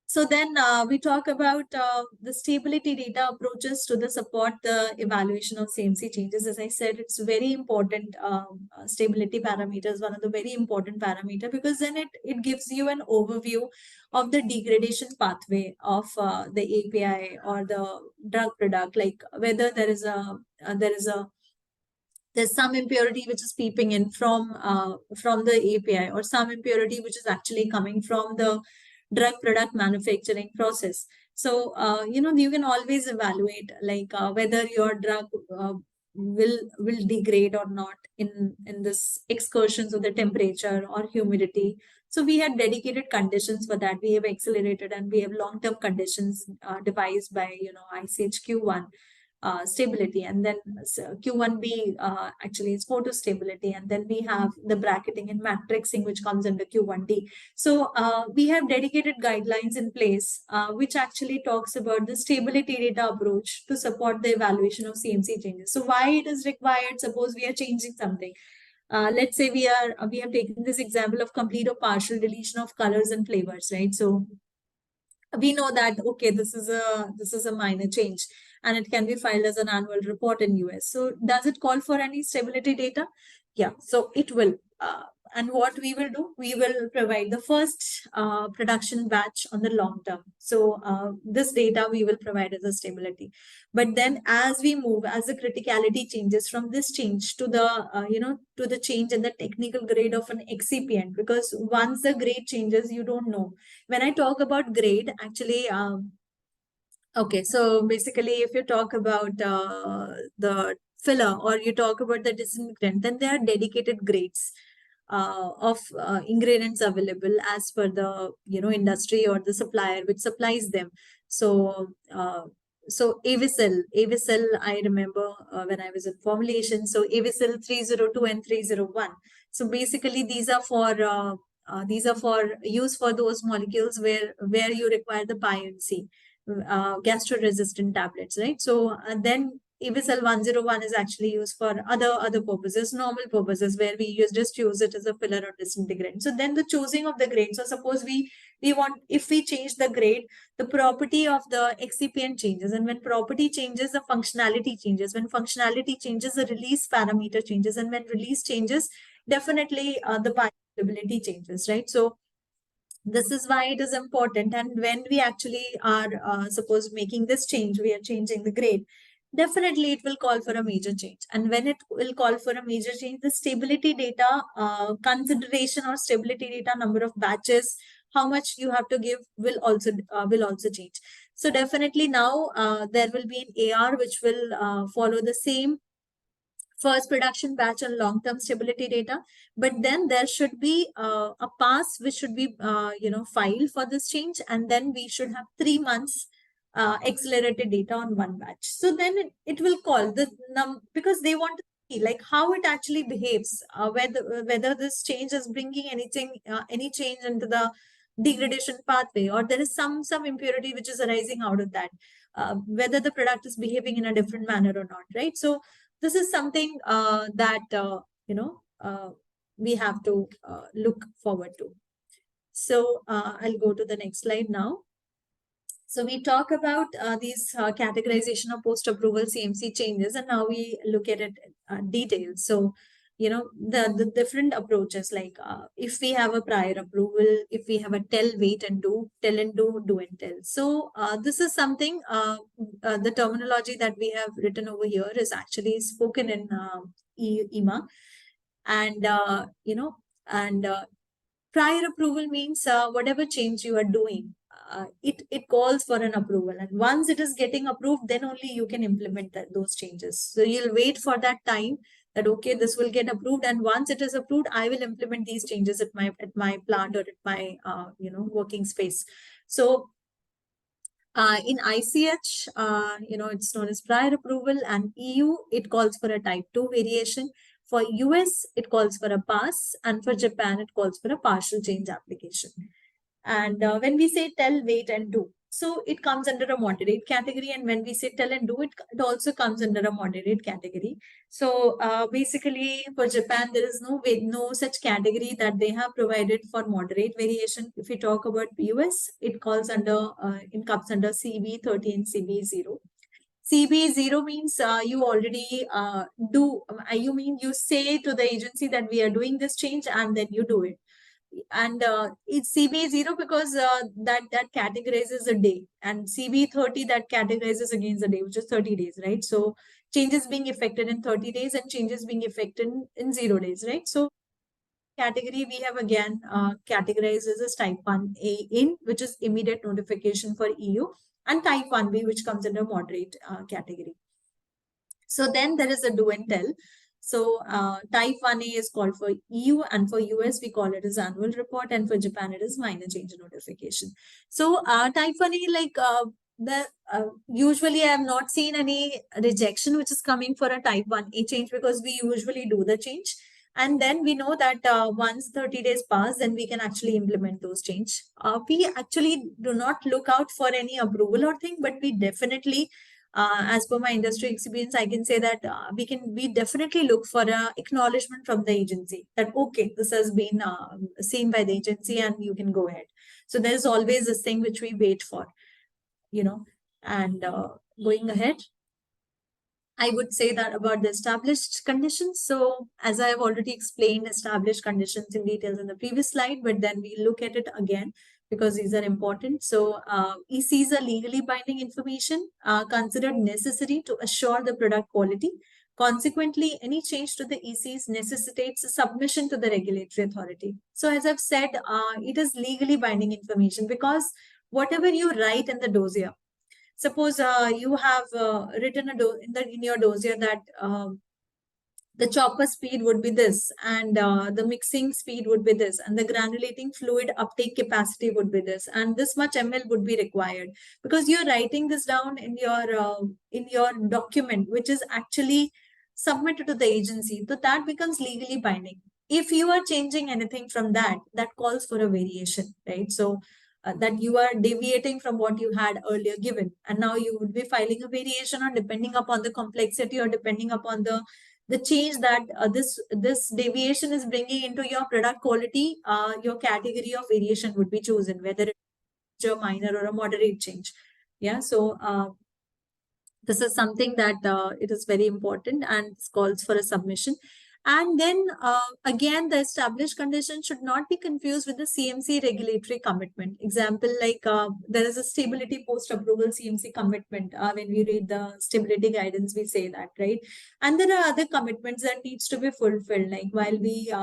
So then we talk about the stability data approaches to support the evaluation of CMC changes. As I said, it's very important. Stability parameter is one of the very important parameter, because then it gives you an overview of the degradation pathway of the API or the drug product, like whether there's some impurity which is peeping in from the API, or some impurity which is actually coming from the drug product manufacturing process. So, you can always evaluate like whether your drug will degrade or not in this excursions of the temperature or humidity. So we had dedicated conditions for that. We have accelerated and we have long-term conditions devised by, ICH Q1. Stability, and then Q1B actually is photo stability, and then we have the bracketing and matrixing which comes under Q1D. So we have dedicated guidelines in place which actually talks about the stability data approach to support the evaluation of CMC changes. So why it is required? Suppose we are changing something. Let's say we have taken this example of complete or partial deletion of colors and flavors, right? So we know that, okay, this is a minor change and it can be filed as an annual report in US. So does it call for any stability data? Yeah, so it will. And what we will do, we will provide the first production batch on the long term. So this data we will provide as a stability. But then as we move, as the criticality changes from this change to the, to the change in the technical grade of an excipient, because once the grade changes, you don't know. When I talk about grade, actually, okay, so basically, if you talk about the filler or you talk about the disinfectant, then there are dedicated grades of ingredients available as per the industry or the supplier which supplies them. So Avicel, I remember when I was in formulation. So Avicel 302 and 301. So basically, these are for use for those molecules where you require the PI&C. Gastro-resistant tablets, right? So then Avicel 101 is actually used for other purposes, normal purposes, where we just use it as a filler or disintegrant. So then the choosing of the grade. So suppose we want, if we change the grade, the property of the excipient changes, and when property changes, the functionality changes. When functionality changes, the release parameter changes, and when release changes, definitely the bioavailability changes, right? So this is why it is important. And when we actually are suppose making this change, we are changing the grade. definitely it will call for a major change. And when it will call for a major change, the stability data consideration or stability data number of batches, how much you have to give will also change. So definitely now there will be an AR which will follow the same first production batch on long-term stability data, but then there should be a pass which should be filed for this change, and then we should have 3 months accelerated data on one batch. So then it will call the because they want to see like how it actually behaves, whether this change is bringing any change into the degradation pathway, or there is some impurity which is arising out of that, whether the product is behaving in a different manner or not, right? So this is something that we have to look forward to. So I'll go to the next slide now. So we talk about these categorization of post-approval CMC changes, and now we look at it detailed. So, the different approaches, like if we have a prior approval, if we have a tell, wait and do, tell and do, do and tell. So this is something, the terminology that we have written over here is actually spoken in EMA. And, prior approval means whatever change you are doing, it calls for an approval, and once it is getting approved, then only you can implement those changes. So you'll wait for that time that okay, this will get approved, and once it is approved, I will implement these changes at my plant or at my working space. So in ICH, it's known as prior approval, and EU, it calls for a type 2 variation. For US, it calls for a pass, and for Japan, it calls for a partial change application. And when we say tell, wait, and do, so it comes under a moderate category. And when we say tell and do, it also comes under a moderate category. So basically, for Japan, there is no such category that they have provided for moderate variation. If we talk about US, it comes under CB30 and CB0. CB0 means you already you say to the agency that we are doing this change, and then you do it. And it's CB0 because that categorizes a day, and CB30 that categorizes against a day, which is 30 days, right? So changes being effected in 30 days and changes being effected in 0 days, right? So category we have again categorized as type 1A in, which is immediate notification for EU, and type 1B, which comes under moderate category. So then there is a do and tell. So type 1A is called for EU, and for US, we call it as annual report, and for Japan, it is minor change notification. So type 1A, like usually I have not seen any rejection which is coming for a type 1A change, because we usually do the change. And then we know that once 30 days pass, then we can actually implement those change. We actually do not look out for any approval or thing, but we definitely, as per my industry experience, I can say that we definitely look for a acknowledgement from the agency that, okay, this has been seen by the agency and you can go ahead. So there's always this thing which we wait for, and going ahead. I would say that about the established conditions. So as I have already explained established conditions in details in the previous slide, but then we look at it again because these are important. So ECs are legally binding information considered necessary to assure the product quality. Consequently, any change to the ECs necessitates a submission to the regulatory authority. So as I've said, it is legally binding information because whatever you write in the dossier, suppose you have written in your dossier that the chopper speed would be this, and the mixing speed would be this, and the granulating fluid uptake capacity would be this, and this much ml would be required, because you're writing this down in your document, which is actually submitted to the agency. So that becomes legally binding. If you are changing anything from that calls for a variation, right? So that you are deviating from what you had earlier given, and now you would be filing a variation, or depending upon the complexity or depending upon the change that this deviation is bringing into your product quality, your category of variation would be chosen, whether it's a minor or a moderate change. Yeah, so this is something that it is very important and calls for a submission. And then again, the established condition should not be confused with the CMC regulatory commitment. Example, like there is a stability post-approval CMC commitment. When we read the stability guidance, we say that, right? And there are other commitments that needs to be fulfilled. Like while we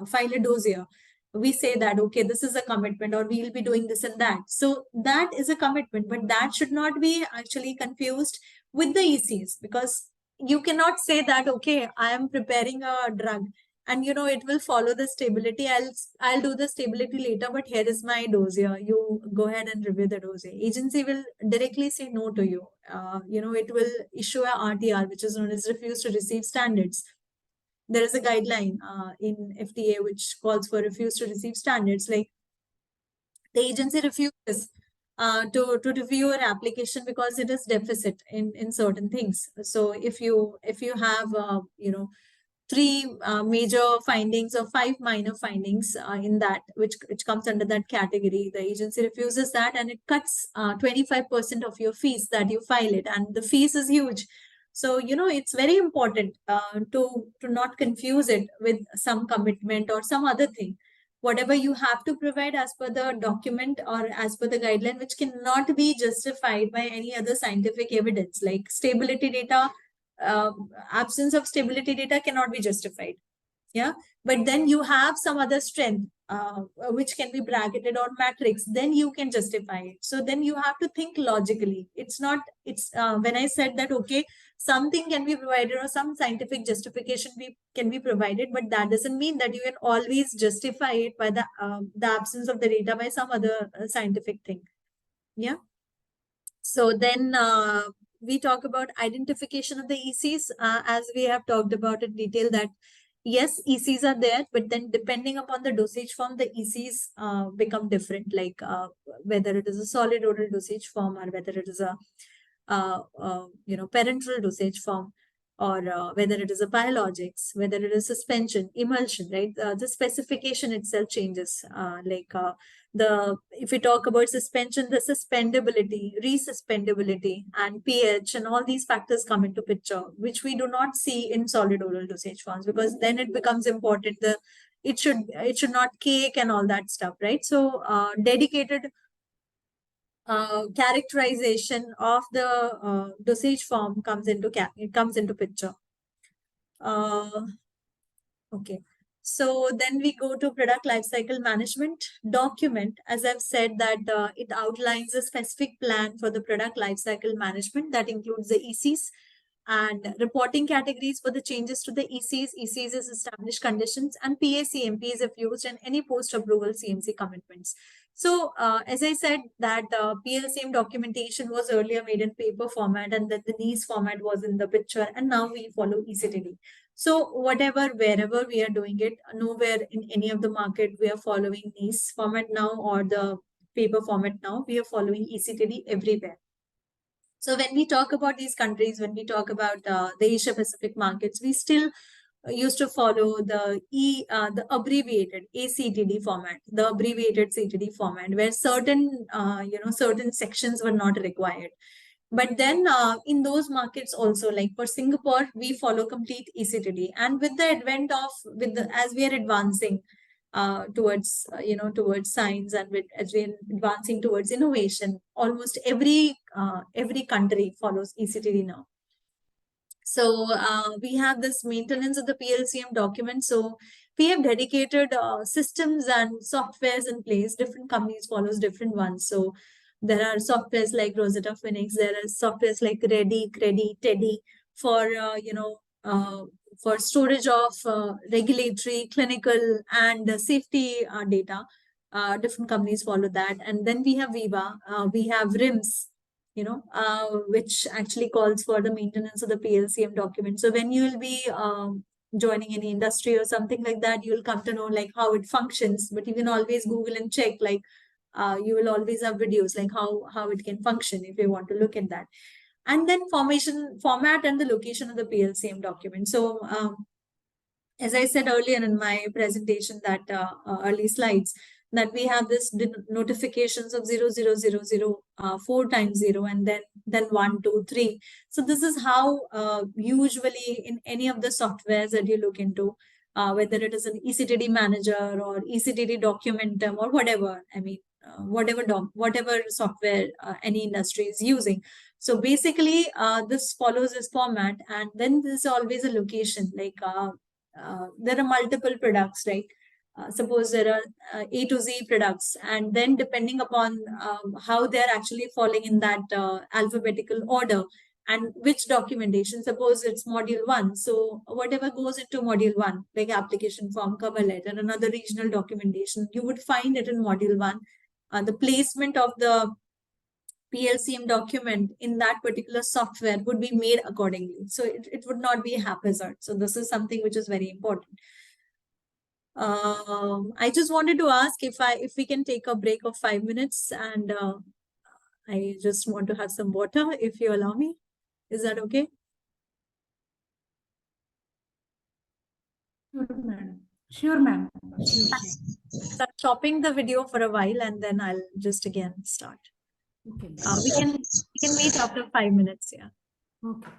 file a dossier, we say that, okay, this is a commitment, or we'll be doing this and that. So that is a commitment, but that should not be actually confused with the ECs, because you cannot say that, okay, I am preparing a drug and it will follow the stability. I'll do the stability later, but here is my dossier. You go ahead and review the dossier. Agency will directly say no to you. It will issue a RTR, which is known as refuse to receive standards. There is a guideline in FDA which calls for refuse to receive standards. Like the agency refuses to review your application because it is deficit in certain things. So if you have three major findings or five minor findings in that which comes under that category, the agency refuses that, and it cuts 25% of your fees that you file it, and the fees is huge. So it's very important to not confuse it with some commitment or some other thing. Whatever you have to provide as per the document or as per the guideline, which cannot be justified by any other scientific evidence, like stability data. Absence of stability data cannot be justified. Yeah, but then you have some other strength which can be bracketed on matrix, then you can justify it. So then you have to think logically. It's when I said that, okay, something can be provided or some scientific justification can be provided, but that doesn't mean that you can always justify it by the absence of the data by some other scientific thing. Yeah. So then we talk about identification of the ECs, as we have talked about in detail, that yes, ECs are there, but then depending upon the dosage form, the ECs become different, like whether it is a solid oral dosage form or whether it is a parenteral dosage form, or whether it is a biologics, whether it is suspension, emulsion, right? The specification itself changes. If we talk about suspension, the suspendability, resuspendability, and pH, and all these factors come into picture, which we do not see in solid oral dosage forms, because then it becomes important. It should not cake and all that stuff, right? So dedicated characterization of the dosage form comes into picture. Okay. So then we go to product lifecycle management document. As I've said, that it outlines a specific plan for the product lifecycle management that includes the ECs and reporting categories for the changes to the ECs. ECs is established conditions, and PACMPs if used, and any post-approval CMC commitments. So as I said, that PLCM documentation was earlier made in paper format, and that the NIS format was in the picture, and now we follow ECTD. So wherever we are doing it, nowhere in any of the market we are following NIS format now or the paper format now. We are following ECTD everywhere. So when we talk about these countries, when we talk about the Asia Pacific markets, we still used to follow the abbreviated ACTD format, the abbreviated CTD format, where certain certain sections were not required. But then in those markets also, like for Singapore, we follow complete ECTD. And with the advent of, as we are advancing towards science, and as we are advancing towards innovation, almost every country follows ECTD now. So we have this maintenance of the PLCM document. So we have dedicated systems and softwares in place. Different companies follows different ones. So there are softwares like Rosetta Phoenix. There are softwares like Reddy, Credy, Teddy for for storage of regulatory, clinical, and safety data. Different companies follow that. And then we have Viva. We have RIMS, which actually calls for the maintenance of the PLCM document. So when you will be joining any industry or something like that, you'll come to know like how it functions. But you can always Google and check, like you will always have videos like how it can function if you want to look at that. And then format and the location of the PLCM document. So as I said earlier in my presentation, that early slides, that we have this notifications of 0000, 4 times 0, and then 1, 2, 3. So this is how usually in any of the softwares that you look into, whether it is an ECTD manager or ECTD Documentum or whatever, I mean, whatever software any industry is using. So basically, this follows this format, and then there's always a location. Like there are multiple products, right? Suppose there are A to Z products, and then depending upon how they're actually falling in that alphabetical order, and which documentation, suppose it's module 1, so whatever goes into module 1, like application form, cover letter, another regional documentation, you would find it in module 1. The placement of the PLCM document in that particular software would be made accordingly. So it would not be haphazard. So this is something which is very important. I just wanted to ask if we can take a break of 5 minutes, and I just want to have some water, if you allow me. Is that okay? Sure, madam. Sure, ma'am. Sure. So I'm stopping the video for a while, and then I'll just again start. Okay. We can meet after 5 minutes. Yeah. Okay.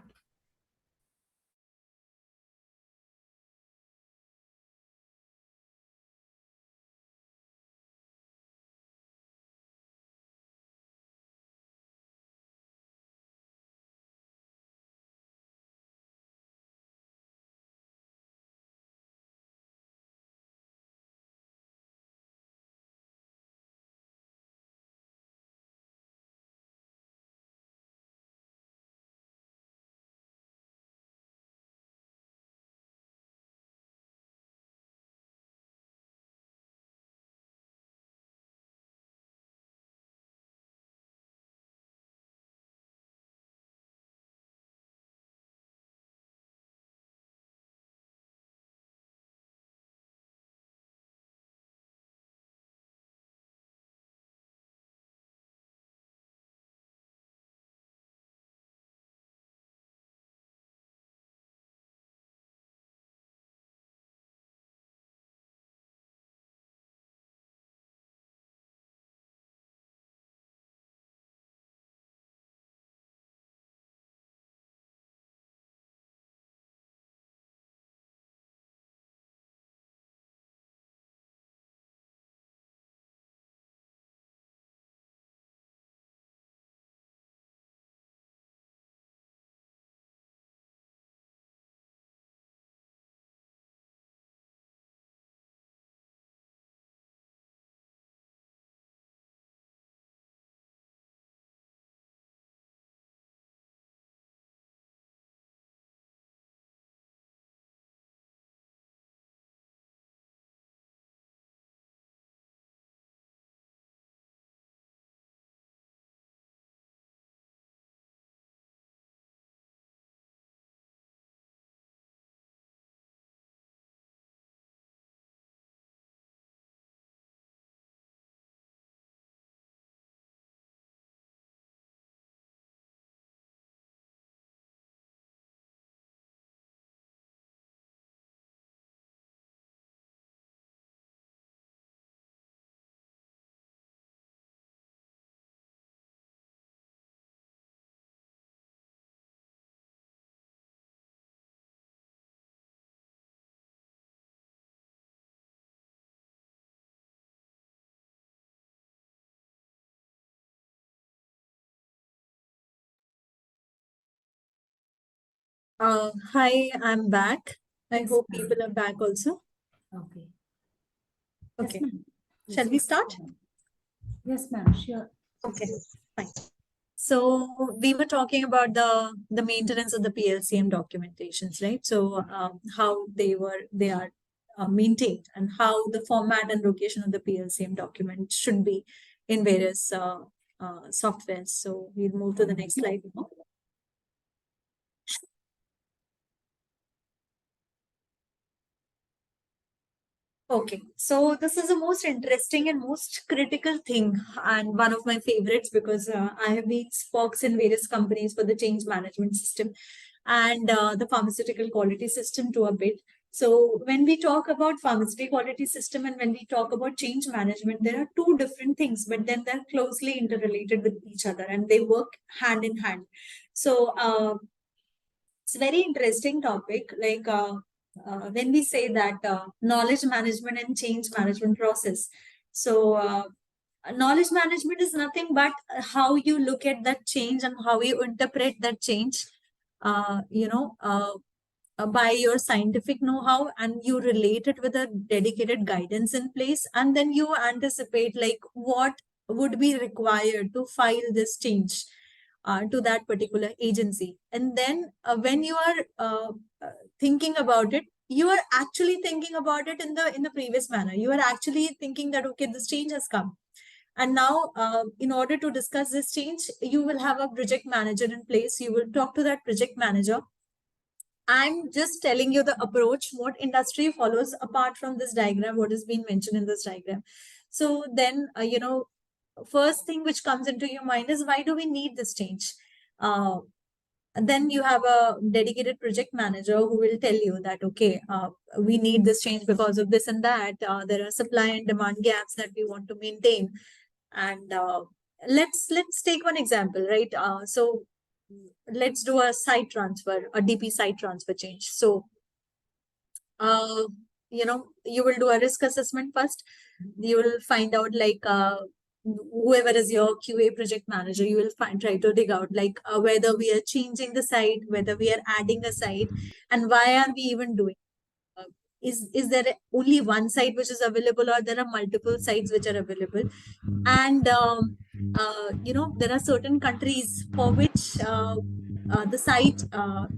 Hi, I'm back. I Yes, hope ma'am. people are back also. Okay. Okay. Yes, ma'am. Shall we start? Yes, ma'am. Sure. Okay, fine. So we were talking about the maintenance of the PLCM documentations, right? So how they are maintained, and how the format and location of the PLCM document should be in various softwares. So we'll move to the next slide now. Okay, so this is the most interesting and most critical thing, and one of my favorites, because I have been spokes in various companies for the change management system and the pharmaceutical quality system to a bit. So when we talk about pharmaceutical quality system and when we talk about change management, there are two different things, but then they're closely interrelated with each other and they work hand in hand. So it's a very interesting topic. Like when we say that knowledge management and change management process. So knowledge management is nothing but how you look at that change and how you interpret that change. By your scientific know-how, and you relate it with a dedicated guidance in place, and then you anticipate like what would be required to file this change to that particular agency. And then when you are thinking about it, you are actually thinking about it in the previous manner. You are actually thinking that okay, this change has come, and now in order to discuss this change, you will have a project manager in place. You will talk to that project manager. I'm just telling you the approach, what industry follows apart from this diagram, what has been mentioned in this diagram. So then, first thing which comes into your mind is why do we need this change? And then you have a dedicated project manager who will tell you that, okay, we need this change because of this and that. There are supply and demand gaps that we want to maintain. And let's take one example, right? So let's do a site transfer, a DP site transfer change. So, you will do a risk assessment first. You will find out like whoever is your QA project manager, you will try to dig out like whether we are changing the site, whether we are adding a site, and why are we even doing. Is there only one site which is available, or there are multiple sites which are available? And there are certain countries for which the site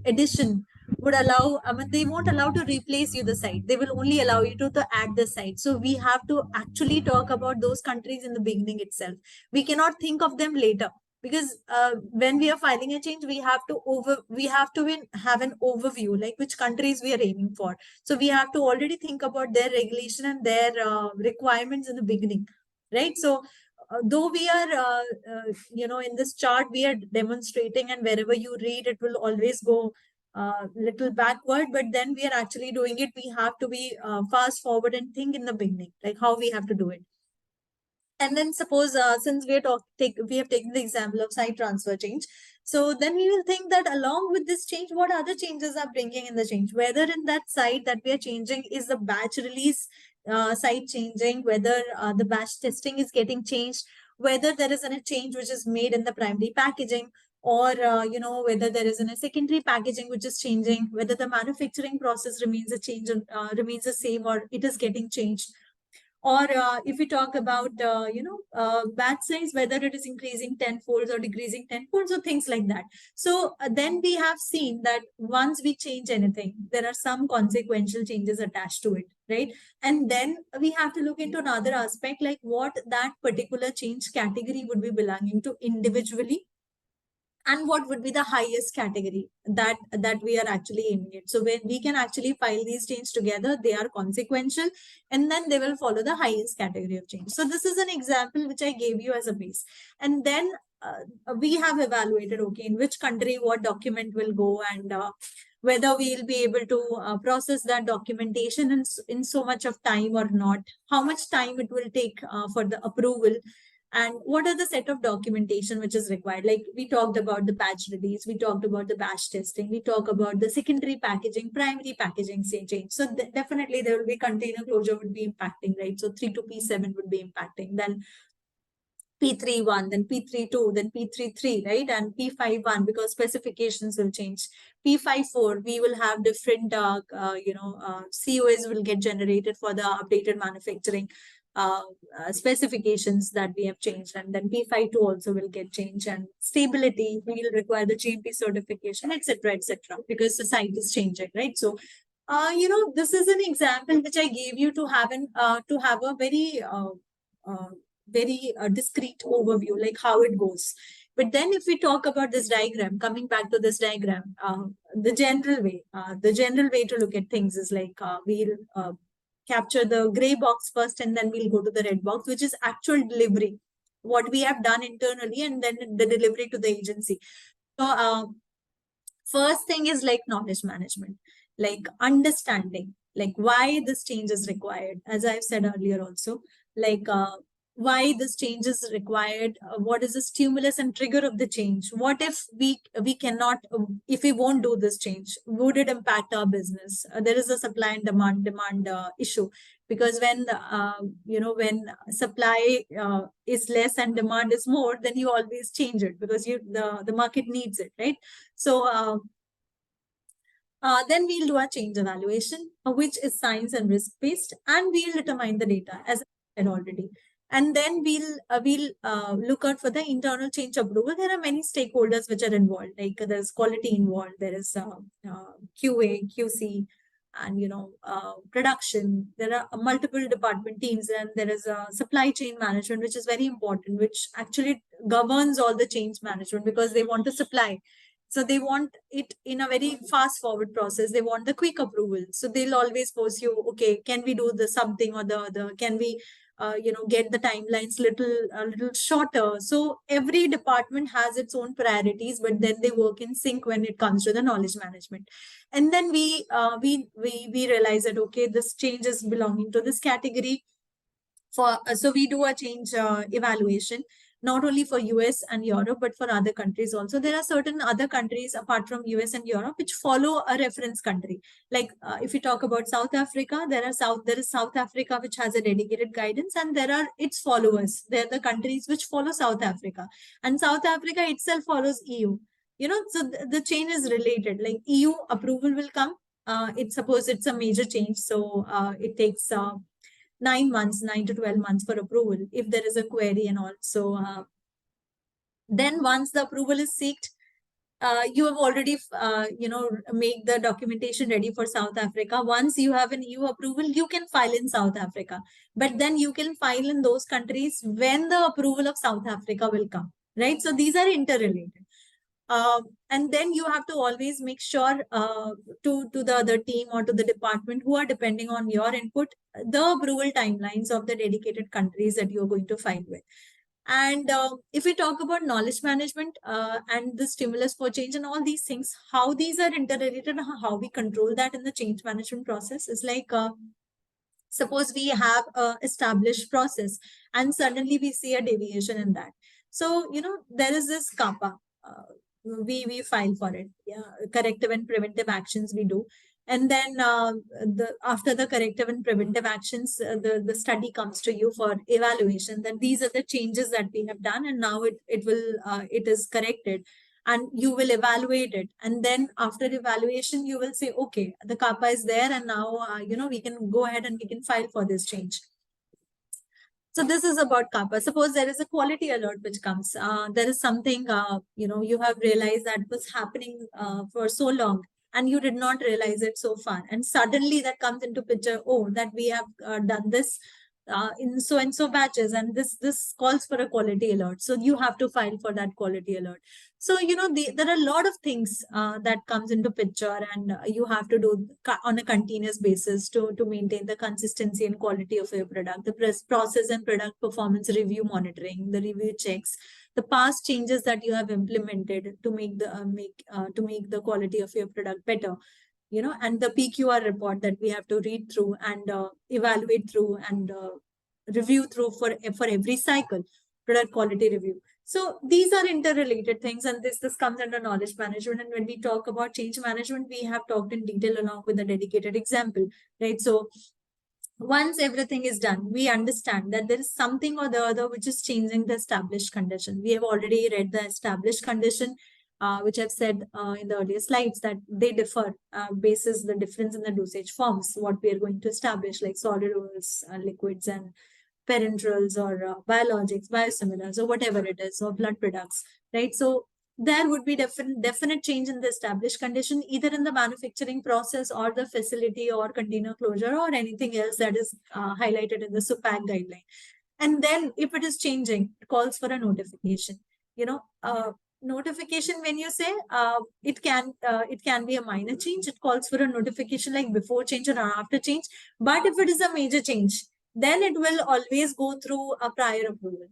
addition would allow, I mean, they won't allow to replace you the site. They will only allow you to add the site. So we have to actually talk about those countries in the beginning itself. We cannot think of them later, because when we are filing a change, we have to have an overview, like which countries we are aiming for. So we have to already think about their regulation and their requirements in the beginning, right? So though we are in this chart we are demonstrating, and wherever you read it will always go little backward, but then we are actually doing it. We have to be fast forward and think in the beginning, like how we have to do it. And then suppose since we have taken the example of site transfer change, so then we will think that along with this change, what other changes are bringing in the change? Whether in that site that we are changing is the batch release site changing, whether the batch testing is getting changed, whether there is a change which is made in the primary packaging, or whether there is a secondary packaging which is changing, whether the manufacturing process remains remains the same, or it is getting changed. Or if we talk about, batch size, whether it is increasing 10 folds or decreasing 10 folds or things like that. So then we have seen that once we change anything, there are some consequential changes attached to it, right? And then we have to look into another aspect, like what that particular change category would be belonging to individually, and what would be the highest category that we are actually aiming at. So when we can actually file these changes together, they are consequential, and then they will follow the highest category of change. So this is an example which I gave you as a base. And then we have evaluated, okay, in which country what document will go, and whether we will be able to process that documentation in so much of time or not, how much time it will take for the approval, and what are the set of documentation which is required. Like we talked about the batch release, we talked about the batch testing, we talk about the secondary packaging, primary packaging change. So definitely there will be container closure would be impacting, right? So 3 to P7 would be impacting, then P31, then P32, then P33, right? And P51, because specifications will change. P54, we will have different, COAs will get generated for the updated manufacturing specifications that we have changed. And then P52 also will get changed. And stability, we will require the GMP certification, etc., because the site is changing, right? So, this is an example which I gave you to have a very discrete overview, like how it goes. But then if we talk about this diagram, coming back to this diagram, the general way to look at things is like we'll capture the gray box first, and then we'll go to the red box, which is actual delivery, what we have done internally, and then the delivery to the agency. So first thing is like knowledge management, like understanding like why this change is required. As I've said earlier also, like why this change is required, what is the stimulus and trigger of the change, what if we cannot, if we won't do this change, would it impact our business? There is a supply and demand issue, because when when supply is less and demand is more, then you always change it because the market needs it, right? So then we'll do a change evaluation, which is science and risk based, and we'll determine the data as I said already. And then we'll look out for the internal change approval. There are many stakeholders which are involved, like there's quality involved, there is QA, QC, and production. There are multiple department teams, and there is a supply chain management, which is very important, which actually governs all the change management because they want to supply. So they want it in a very fast forward process. They want the quick approval. So they'll always force you, okay, can we do the something or the other? Can we, get the timelines a little shorter? So every department has its own priorities, but then they work in sync when it comes to the knowledge management. And then we realize that, okay, this change is belonging to this category. So we do a change evaluation, not only for US and Europe, but for other countries also. There are certain other countries apart from US and Europe which follow a reference country. Like if you talk about South Africa, there is South Africa which has a dedicated guidance, and there are its followers. They're the countries which follow South Africa, and South Africa itself follows EU. So the change is related. Like EU approval will come. Suppose it's a major change, so it takes 9 to 12 months for approval if there is a query and all. So then once the approval is sought, you have already make the documentation ready for South Africa. Once you have an EU approval, you can file in South Africa, but then you can file in those countries when the approval of South Africa will come, right? So these are interrelated. And then you have to always make sure to the other team or to the department who are depending on your input, the approval timelines of the dedicated countries that you're going to file with. And if we talk about knowledge management and the stimulus for change and all these things, how these are interrelated and how we control that in the change management process is like, suppose we have a established process and suddenly we see a deviation in that. So, there is this CAPA. We file for it. Yeah, corrective and preventive actions we do. And then after the corrective and preventive actions, the study comes to you for evaluation, that these are the changes that we have done, and now it is corrected, and you will evaluate it. And then after evaluation, you will say, okay, the CAPA is there, and now we can go ahead and we can file for this change. So this is about CAPA. Suppose there is a quality alert which comes. There is something, you have realized that was happening for so long, and you did not realize it so far. And suddenly that comes into picture, oh, that we have done this in so and so batches, and this calls for a quality alert. So you have to file for that quality alert. So, there are a lot of things that comes into picture, and you have to do on a continuous basis to maintain the consistency and quality of your product, the process and product performance review monitoring, the review checks, the past changes that you have implemented to make the quality of your product better, and the PQR report that we have to read through and evaluate through and review through for every cycle, product quality review. So these are interrelated things, and this comes under knowledge management. And when we talk about change management, we have talked in detail along with a dedicated example, right? So once everything is done, we understand that there is something or the other which is changing the established condition. We have already read the established condition, which I've said in the earlier slides, that they differ basis the difference in the dosage forms, what we are going to establish, like solid orals, liquids, and parenterals, or biologics, biosimilars, or whatever it is, or blood products, right? So there would be definite change in the established condition, either in the manufacturing process or the facility or container closure or anything else that is highlighted in the SUPAC guideline. And then if it is changing, it calls for a notification. Notification, when you say it can be a minor change, it calls for a notification like before change or after change. But if it is a major change, then it will always go through a prior approval.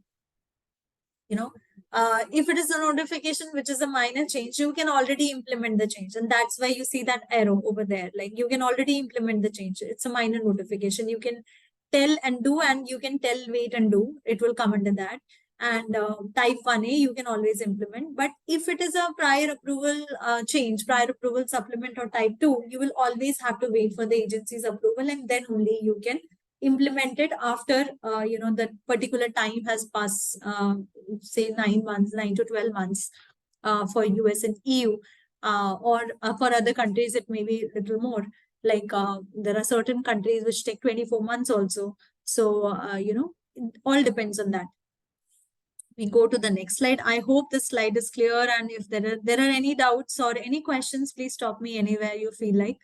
If it is a notification which is a minor change, you can already implement the change. And that's why you see that arrow over there. Like you can already implement the change. It's a minor notification. You can tell and do, and you can tell, wait and do. It will come under that. And type 1A, you can always implement. But if it is a prior approval change, prior approval supplement or type 2, you will always have to wait for the agency's approval, and then only you can implement it after that particular time has passed, say 9 months, 9 to 12 months for US and EU, or for other countries it may be a little more. Like there are certain countries which take 24 months also. So it all depends on that. We go to the next slide. I hope this slide is clear, and if there are any doubts or any questions, please stop me anywhere you feel like,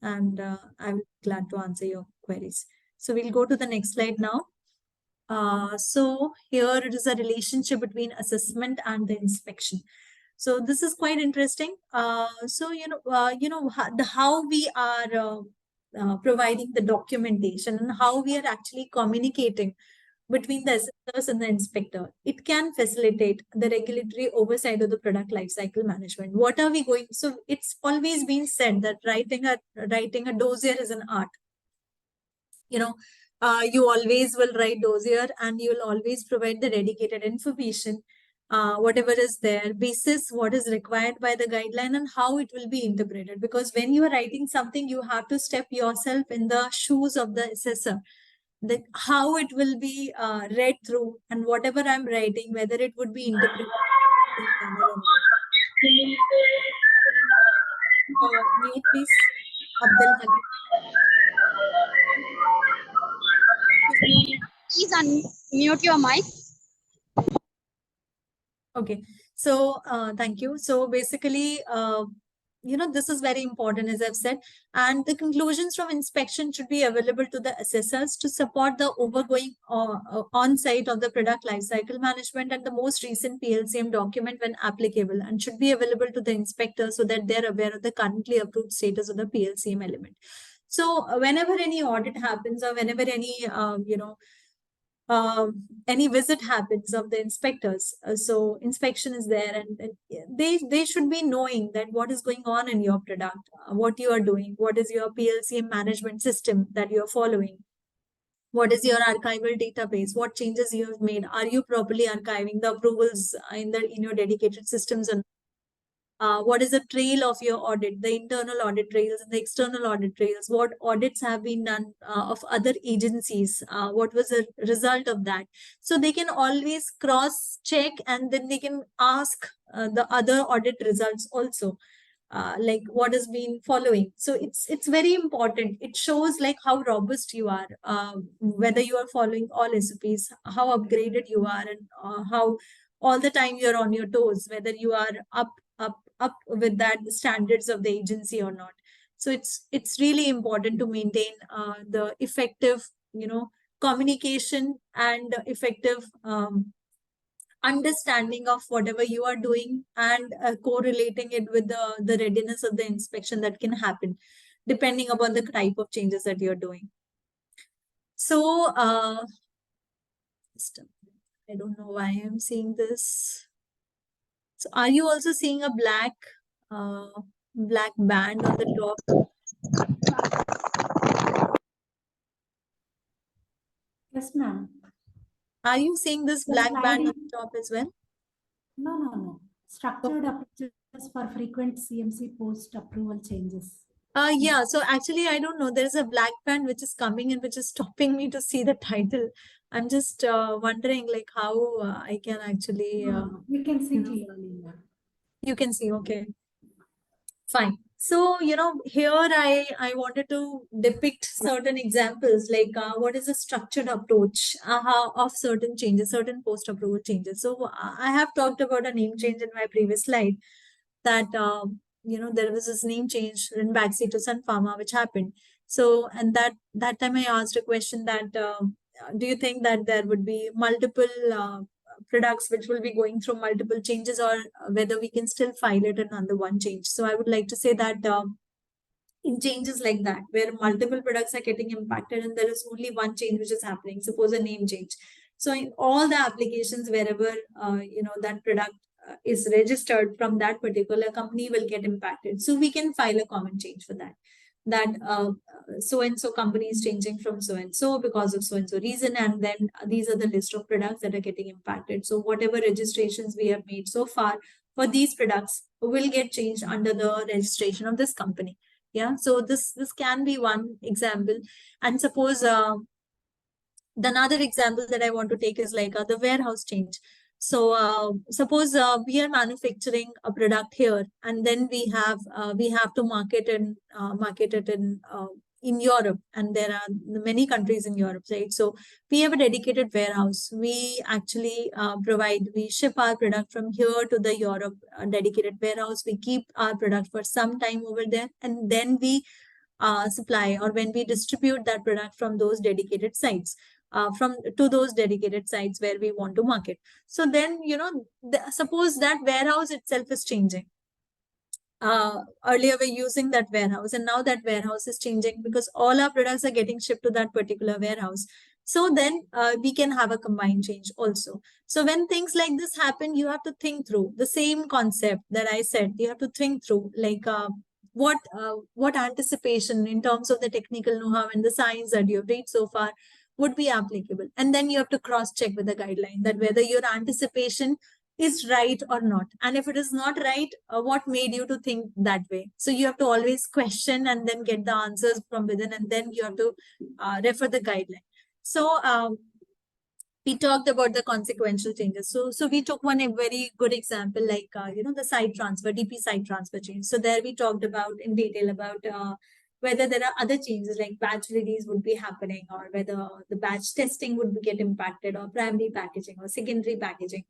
and I will be glad to answer your queries. So we'll go to the next slide now. So here it is a relationship between assessment and the inspection. So this is quite interesting. So how we are providing the documentation and how we are actually communicating between the assessors and the inspector. It can facilitate the regulatory oversight of the product lifecycle management. What are we going? So it's always been said that writing a dossier is an art. You always will write dossier, and you will always provide the dedicated information, whatever is there, basis what is required by the guideline and how it will be interpreted. Because when you are writing something, you have to step yourself in the shoes of the assessor, that how it will be read through, and whatever I'm writing, whether it would be interpreted in manner or not. Mute please, Abdul Halim. Please unmute your mic. Okay, so thank you. So basically, this is very important, as I've said, and the conclusions from inspection should be available to the assessors to support the overgoing on-site of the product lifecycle management and the most recent PLCM document when applicable, and should be available to the inspector so that they're aware of the currently approved status of the PLCM element. So whenever any audit happens, or whenever any visit happens of the inspectors, so inspection is there, and they should be knowing that what is going on in your product, what you are doing, what is your PLCM management system that you are following, what is your archival database, what changes you have made, are you properly archiving the approvals in your dedicated systems, and what is the trail of your audit, the internal audit trails and the external audit trails, what audits have been done of other agencies, what was the result of that. So they can always cross check, and then they can ask the other audit results also, like what has been following. So it's very important. It shows like how robust you are, whether you are following all SOPs, how upgraded you are, and how all the time you're on your toes, whether you are up with that standards of the agency or not. So it's really important to maintain the effective communication and effective understanding of whatever you are doing, and correlating it with the readiness of the inspection that can happen depending upon the type of changes that you're doing. So I don't know why I'm seeing this. So are you also seeing a black band on the top? Yes, ma'am. Are you seeing this The black slide band on is- the top as well? No. Structured approaches for frequent CMC post-approval changes. Yeah, so actually, I don't know. There's a black band which is coming in, which is stopping me to see the title. I'm just wondering like how I can actually... No, we can see clearly, ma'am. You can see, okay. Fine. So, here I wanted to depict certain examples, like what is a structured approach of certain changes, certain post-approval changes. So I have talked about a name change in my previous slide, that, there was this name change in Ranbaxy to Sun Pharma, which happened. So, and that time I asked a question that, do you think that there would be multiple products which will be going through multiple changes, or whether we can still file it in under one change? So I would like to say that in changes like that, where multiple products are getting impacted and there is only one change which is happening, suppose a name change, So in all the applications, wherever that product is registered from that particular company will get impacted. So we can file a common change for that. That so and so company is changing from so and so because of so and so reason, and then these are the list of products that are getting impacted. So whatever registrations we have made so far for these products will get changed under the registration of this company. Yeah, so this can be one example. And suppose the another example that I want to take is like the warehouse change. So suppose we are manufacturing a product here, and then we have to market it in Europe, and there are many countries in Europe, right? So we have a dedicated warehouse. We actually we ship our product from here to the Europe dedicated warehouse. We keep our product for some time over there, and then we supply, or when we distribute that product from those dedicated sites. To those dedicated sites where we want to market. So then, suppose that warehouse itself is changing. Earlier we're using that warehouse, and now that warehouse is changing because all our products are getting shipped to that particular warehouse. So then we can have a combined change also. So when things like this happen, you have to think through the same concept that I said. You have to think through like what anticipation in terms of the technical know-how and the science that you've read so far would be applicable. And then you have to cross-check with the guideline that whether your anticipation is right or not. And if it is not right, what made you to think that way? So you have to always question and then get the answers from within, and then you have to refer the guideline. So we talked about the consequential changes. So we took one very good example, like the site transfer, DP site transfer change. So there we talked about in detail about whether there are other changes like batch release would be happening, or whether the batch testing would get impacted, or primary packaging or secondary packaging,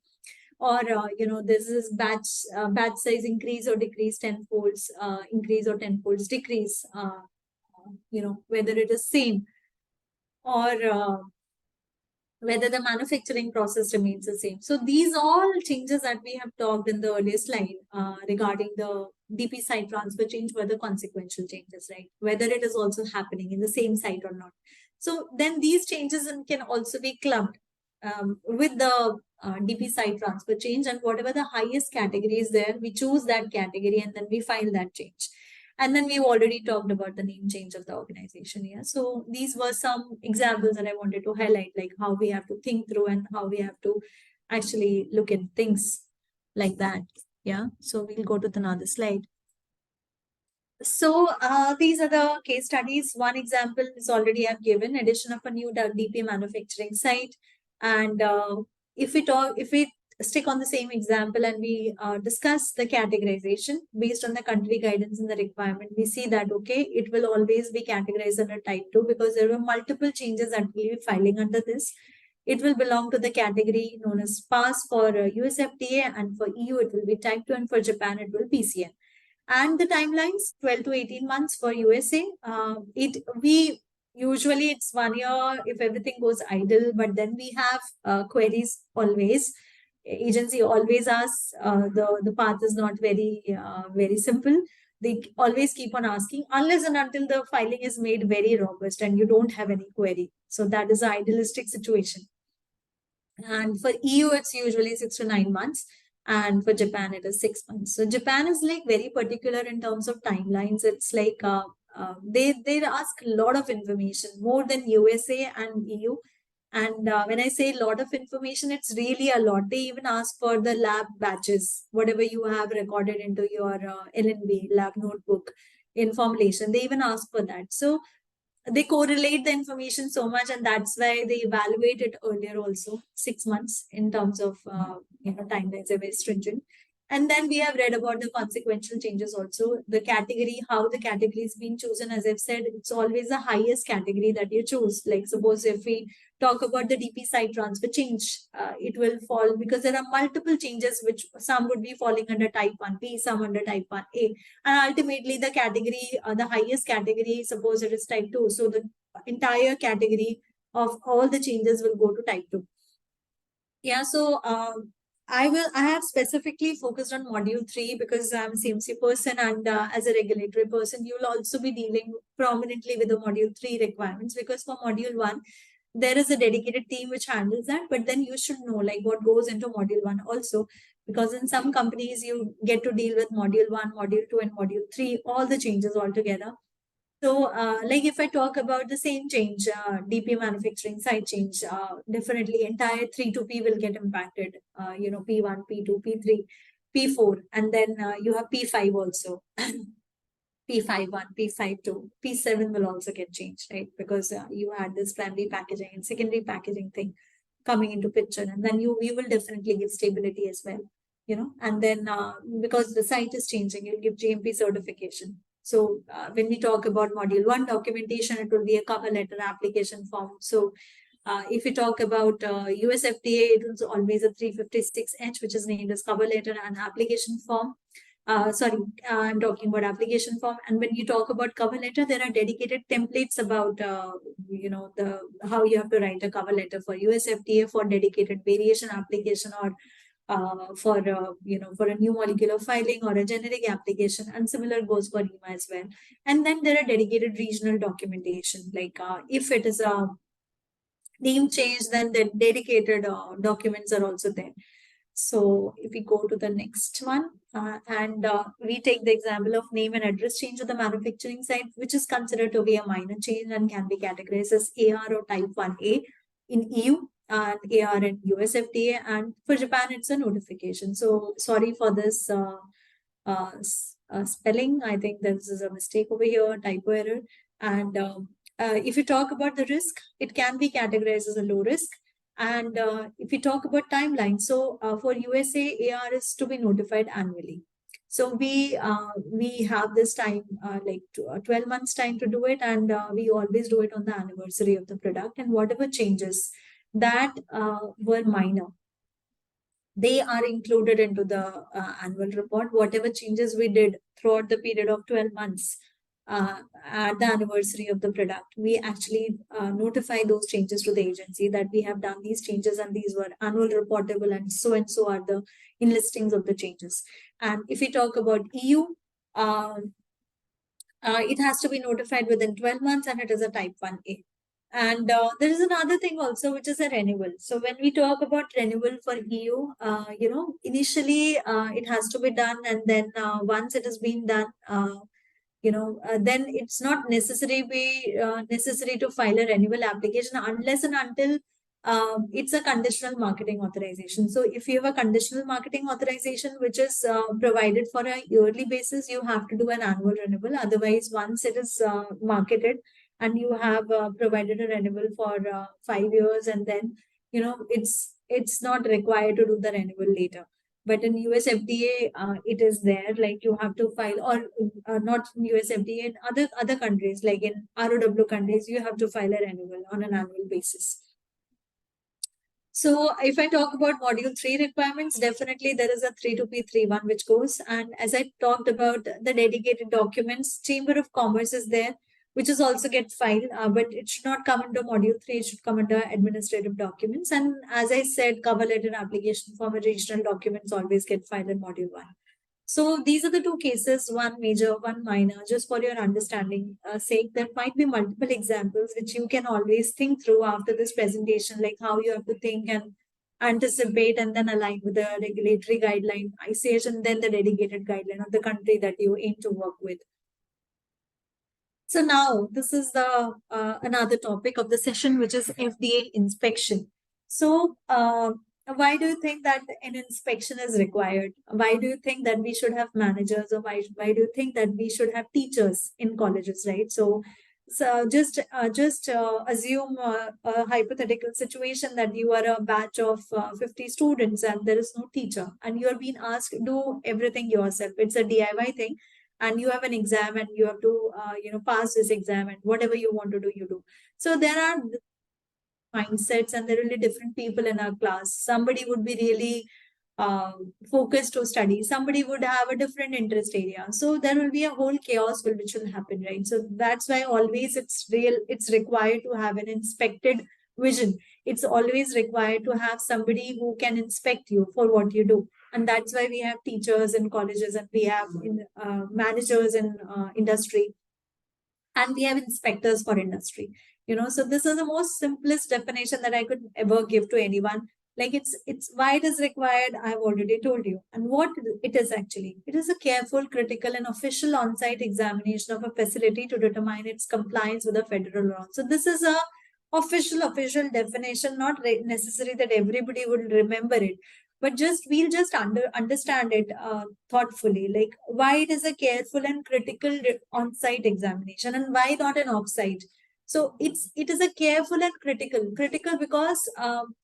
or this is batch size increase or decrease tenfolds, increase or tenfolds decrease, whether it is same, or whether the manufacturing process remains the same. So these all changes that we have talked in the earlier slide regarding the DP site transfer change were the consequential changes, right? Whether it is also happening in the same site or not. So then these changes can also be clubbed with the DP site transfer change, and whatever the highest category is there, we choose that category and then we file that change. And then we've already talked about the name change of the organization here. So these were some examples that I wanted to highlight, like how we have to think through and how we have to actually look at things like that. Yeah. So we'll go to another slide. So these are the case studies. One example is already I've given, addition of a new DP manufacturing site. And if we stick on the same example and we discuss the categorization based on the country guidance and the requirement, we see that, okay, it will always be categorized under type 2 because there were multiple changes that we'll be filing under this. It will belong to the category known as PAS for US FDA, and for EU it will be type 2, and for Japan it will PCN. And the timelines, 12 to 18 months for USA. Usually it's 1 year if everything goes idle, but then we have queries always. Agency always asks, the path is not very simple. They always keep on asking unless and until the filing is made very robust and you don't have any query. So that is an idealistic situation. And for EU, it's usually 6 to 9 months. And for Japan, it is 6 months. So Japan is like very particular in terms of timelines. It's like they ask a lot of information, more than USA and EU. And when I say a lot of information, it's really a lot. They even ask for the lab batches, whatever you have recorded into your LNB lab notebook in formulation. They even ask for that. So they correlate the information so much, and that's why they evaluate it earlier also, 6 months in terms of timelines are very stringent. And then we have read about the consequential changes also. The category, how the category is being chosen, as I've said, it's always the highest category that you choose. Like suppose if we talk about the DP site transfer change, it will fall because there are multiple changes, which some would be falling under type 1B, some under type 1A. And ultimately the category, the highest category, suppose it is type 2. So the entire category of all the changes will go to type 2. Yeah, so I have specifically focused on module 3 because I'm a CMC person, and as a regulatory person, you'll also be dealing prominently with the module 3 requirements, because for module 1, there is a dedicated team which handles that, but then you should know like what goes into module 1 also, because in some companies you get to deal with module 1, module 2, and module 3, all the changes all together. So, like if I talk about the same change, DP manufacturing side change, definitely entire 3 to P will get impacted. P1, P2, P3, P4, and then you have P5 also. P51, P52, P7 will also get changed, right? Because you had this primary packaging and secondary packaging thing coming into picture, and then you will definitely give stability as well, and then because the site is changing, you'll give GMP certification. So when we talk about module 1 documentation, it will be a cover letter, application form. So if we talk about US FDA, it was always a 356H, which is named as cover letter and application form. I'm talking about application form. And when you talk about cover letter, there are dedicated templates about, how you have to write a cover letter for US FDA for dedicated variation application, or for a new molecular filing or a generic application, and similar goes for EMA as well. And then there are dedicated regional documentation, like if it is a name change, then the dedicated documents are also there. So if we go to the next one, and we take the example of name and address change of the manufacturing site, which is considered to be a minor change and can be categorized as AR or type 1A in EU, and AR in US FDA, and for Japan, it's a notification. So sorry for this spelling. I think this is a mistake over here, typo error. And if you talk about the risk, it can be categorized as a low risk. And if we talk about timeline, so for USA, AR is to be notified annually. So we have this time, 12 months time to do it, and we always do it on the anniversary of the product. And whatever changes that were minor, they are included into the annual report. Whatever changes we did throughout the period of 12 months, at the anniversary of the product, we actually notify those changes to the agency that we have done these changes and these were annual reportable, and so are the enlistings of the changes. And if we talk about EU, it has to be notified within 12 months, and it is a type 1A. And there is another thing also, which is a renewal. So when we talk about renewal for EU, initially it has to be done, and then once it has been done, then it's not necessary to file a renewal application unless and until it's a conditional marketing authorization. So if you have a conditional marketing authorization, which is provided for a yearly basis, you have to do an annual renewal. Otherwise, once it is marketed and you have provided a renewal for 5 years, and then, it's not required to do the renewal later. But in US FDA, it is there, like you have to file, or not US FDA, in other countries, like in ROW countries, you have to file a renewal on an annual basis. So if I talk about module 3 requirements, definitely there is a 3 to P31 which goes. And as I talked about the dedicated documents, Chamber of Commerce is there, which is also get filed, but it should not come under module 3, it should come under administrative documents. And as I said, cover letter, application form, and regional documents always get filed in module 1. So these are the two cases, one major, one minor, just for your understanding sake. There might be multiple examples which you can always think through after this presentation, like how you have to think and anticipate and then align with the regulatory guideline, ICH, and then the dedicated guideline of the country that you aim to work with. So now this is the another topic of the session, which is FDA inspection. So why do you think that an inspection is required? Why do you think that we should have managers, or why do you think that we should have teachers in colleges, right? So just assume a hypothetical situation that you are a batch of 50 students and there is no teacher, and you are being asked to do everything yourself. It's a DIY thing, and you have an exam and you have to pass this exam, and whatever you want to do, you do. So there are mindsets, and there will be different people in our class. Somebody would be really focused to study, somebody would have a different interest area, so there will be a whole chaos which will happen, right? So that's why always it's required to have an inspected vision. It's always required to have somebody who can inspect you for what you do. And that's why we have teachers in colleges, and we have managers in industry. and we have inspectors for industry. So this is the most simplest definition that I could ever give to anyone. Like it's why it is required, I've already told you. And what it is actually, it is a careful, critical, and official on-site examination of a facility to determine its compliance with the federal law. So this is a official definition, not necessary that everybody would remember it, but we'll just understand it thoughtfully, like why it is a careful and critical on-site examination and why not an off-site. So it is a careful and critical because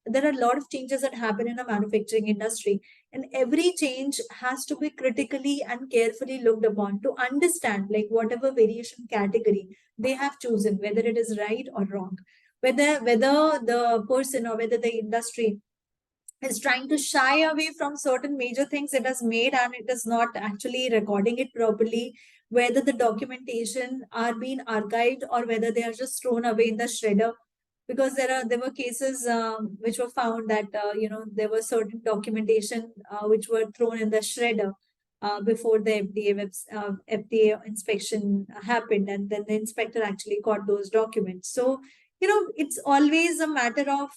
there are a lot of changes that happen in a manufacturing industry, and every change has to be critically and carefully looked upon to understand, like whatever variation category they have chosen, whether it is right or wrong, whether the person or whether the industry is trying to shy away from certain major things it has made and it is not actually recording it properly, whether the documentation are being archived or whether they are just thrown away in the shredder. Because there were cases which were found that there was certain documentation which were thrown in the shredder before the FDA inspection happened, and then the inspector actually got those documents. So it's always a matter of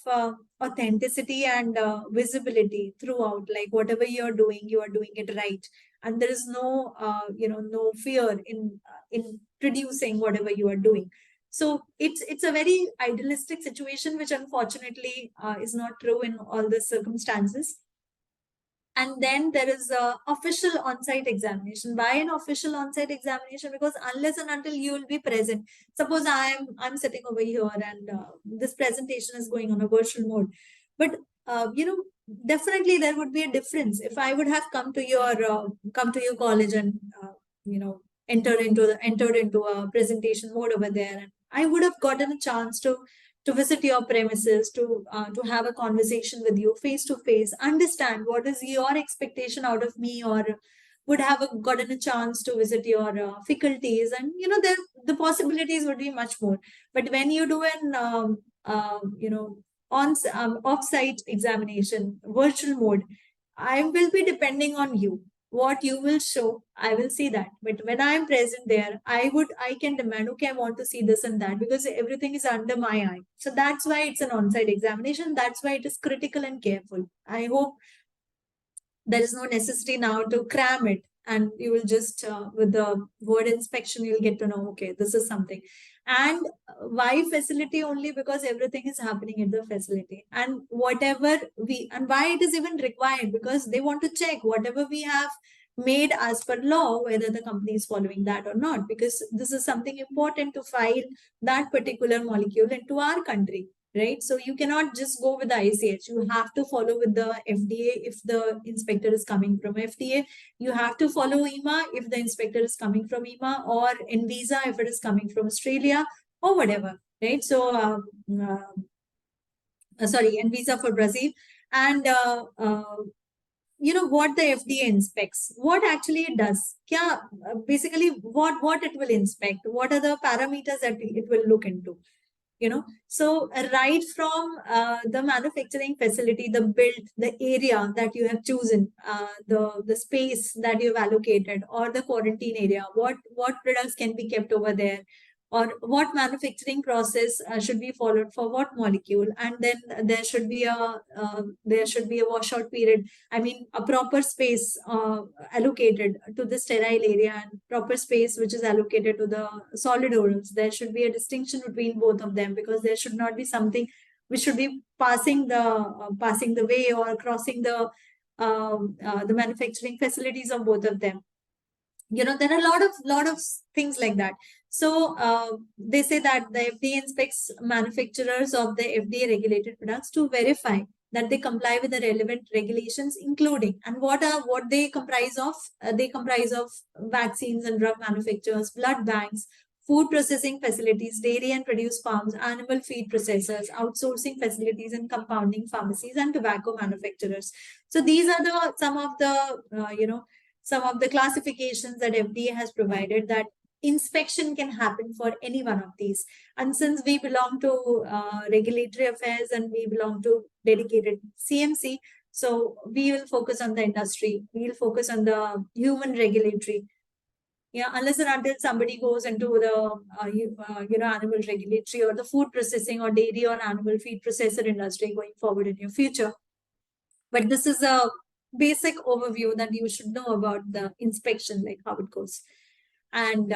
authenticity and visibility throughout. Like whatever you're doing, you are doing it right, and there is no no fear in producing whatever you are doing. So it's a very idealistic situation, which unfortunately is not true in all the circumstances. And then there is a official on-site examination. Why an official on-site examination? Because unless and until you will be present, suppose I'm sitting over here and this presentation is going on a virtual mode, but definitely there would be a difference if I would have come to your college and entered into a presentation mode over there, and I would have gotten a chance to visit your premises, to have a conversation with you face to face, understand what is your expectation out of me, or would have gotten a chance to visit your faculties, and the possibilities would be much more. But when you do an off-site examination, virtual mode, I will be depending on you. What you will show, I will see that. But when I am present there, I can demand, okay, I want to see this and that, because everything is under my eye. So that's why it's an on-site examination. That's why it is critical and careful. I hope there is no necessity now to cram it, and you will just with the word inspection you'll get to know, okay, this is something. And why facility? Only because everything is happening at the facility, and whatever and why it is even required, because they want to check whatever we have made as per law, whether the company is following that or not, because this is something important to file that particular molecule into our country, right? So you cannot just go with the ICH. You have to follow with the FDA if the inspector is coming from FDA. You have to follow EMA if the inspector is coming from EMA, or ANVISA if it is coming from Australia, or whatever, right? So, sorry, ANVISA for Brazil. And what the FDA inspects, what actually it does. Basically, what it will inspect, what are the parameters that it will look into. So right from the manufacturing facility, the build, the area that you have chosen, the space that you've allocated, or the quarantine area, what products can be kept over there, or what manufacturing process should be followed for what molecule. And then there should be a washout period. I mean, a proper space allocated to the sterile area, and proper space which is allocated to the solid orals. There should be a distinction between both of them, because there should not be something which should be passing the way or crossing the manufacturing facilities of both of them. There are a lot of things like that. So they say that the FDA inspects manufacturers of the FDA regulated products to verify that they comply with the relevant regulations, including, and what they comprise of. They comprise of vaccines and drug manufacturers, blood banks, food processing facilities, dairy and produce farms, animal feed processors, outsourcing facilities and compounding pharmacies, and tobacco manufacturers. So these are some of the classifications that FDA has provided, that inspection can happen for any one of these. And since we belong to regulatory affairs and we belong to dedicated CMC, so we will focus on the industry. We will focus on the human regulatory. Yeah, unless and until somebody goes into the animal regulatory or the food processing or dairy or animal feed processor industry going forward in your future. But this is a basic overview that you should know about the inspection, like how it goes. And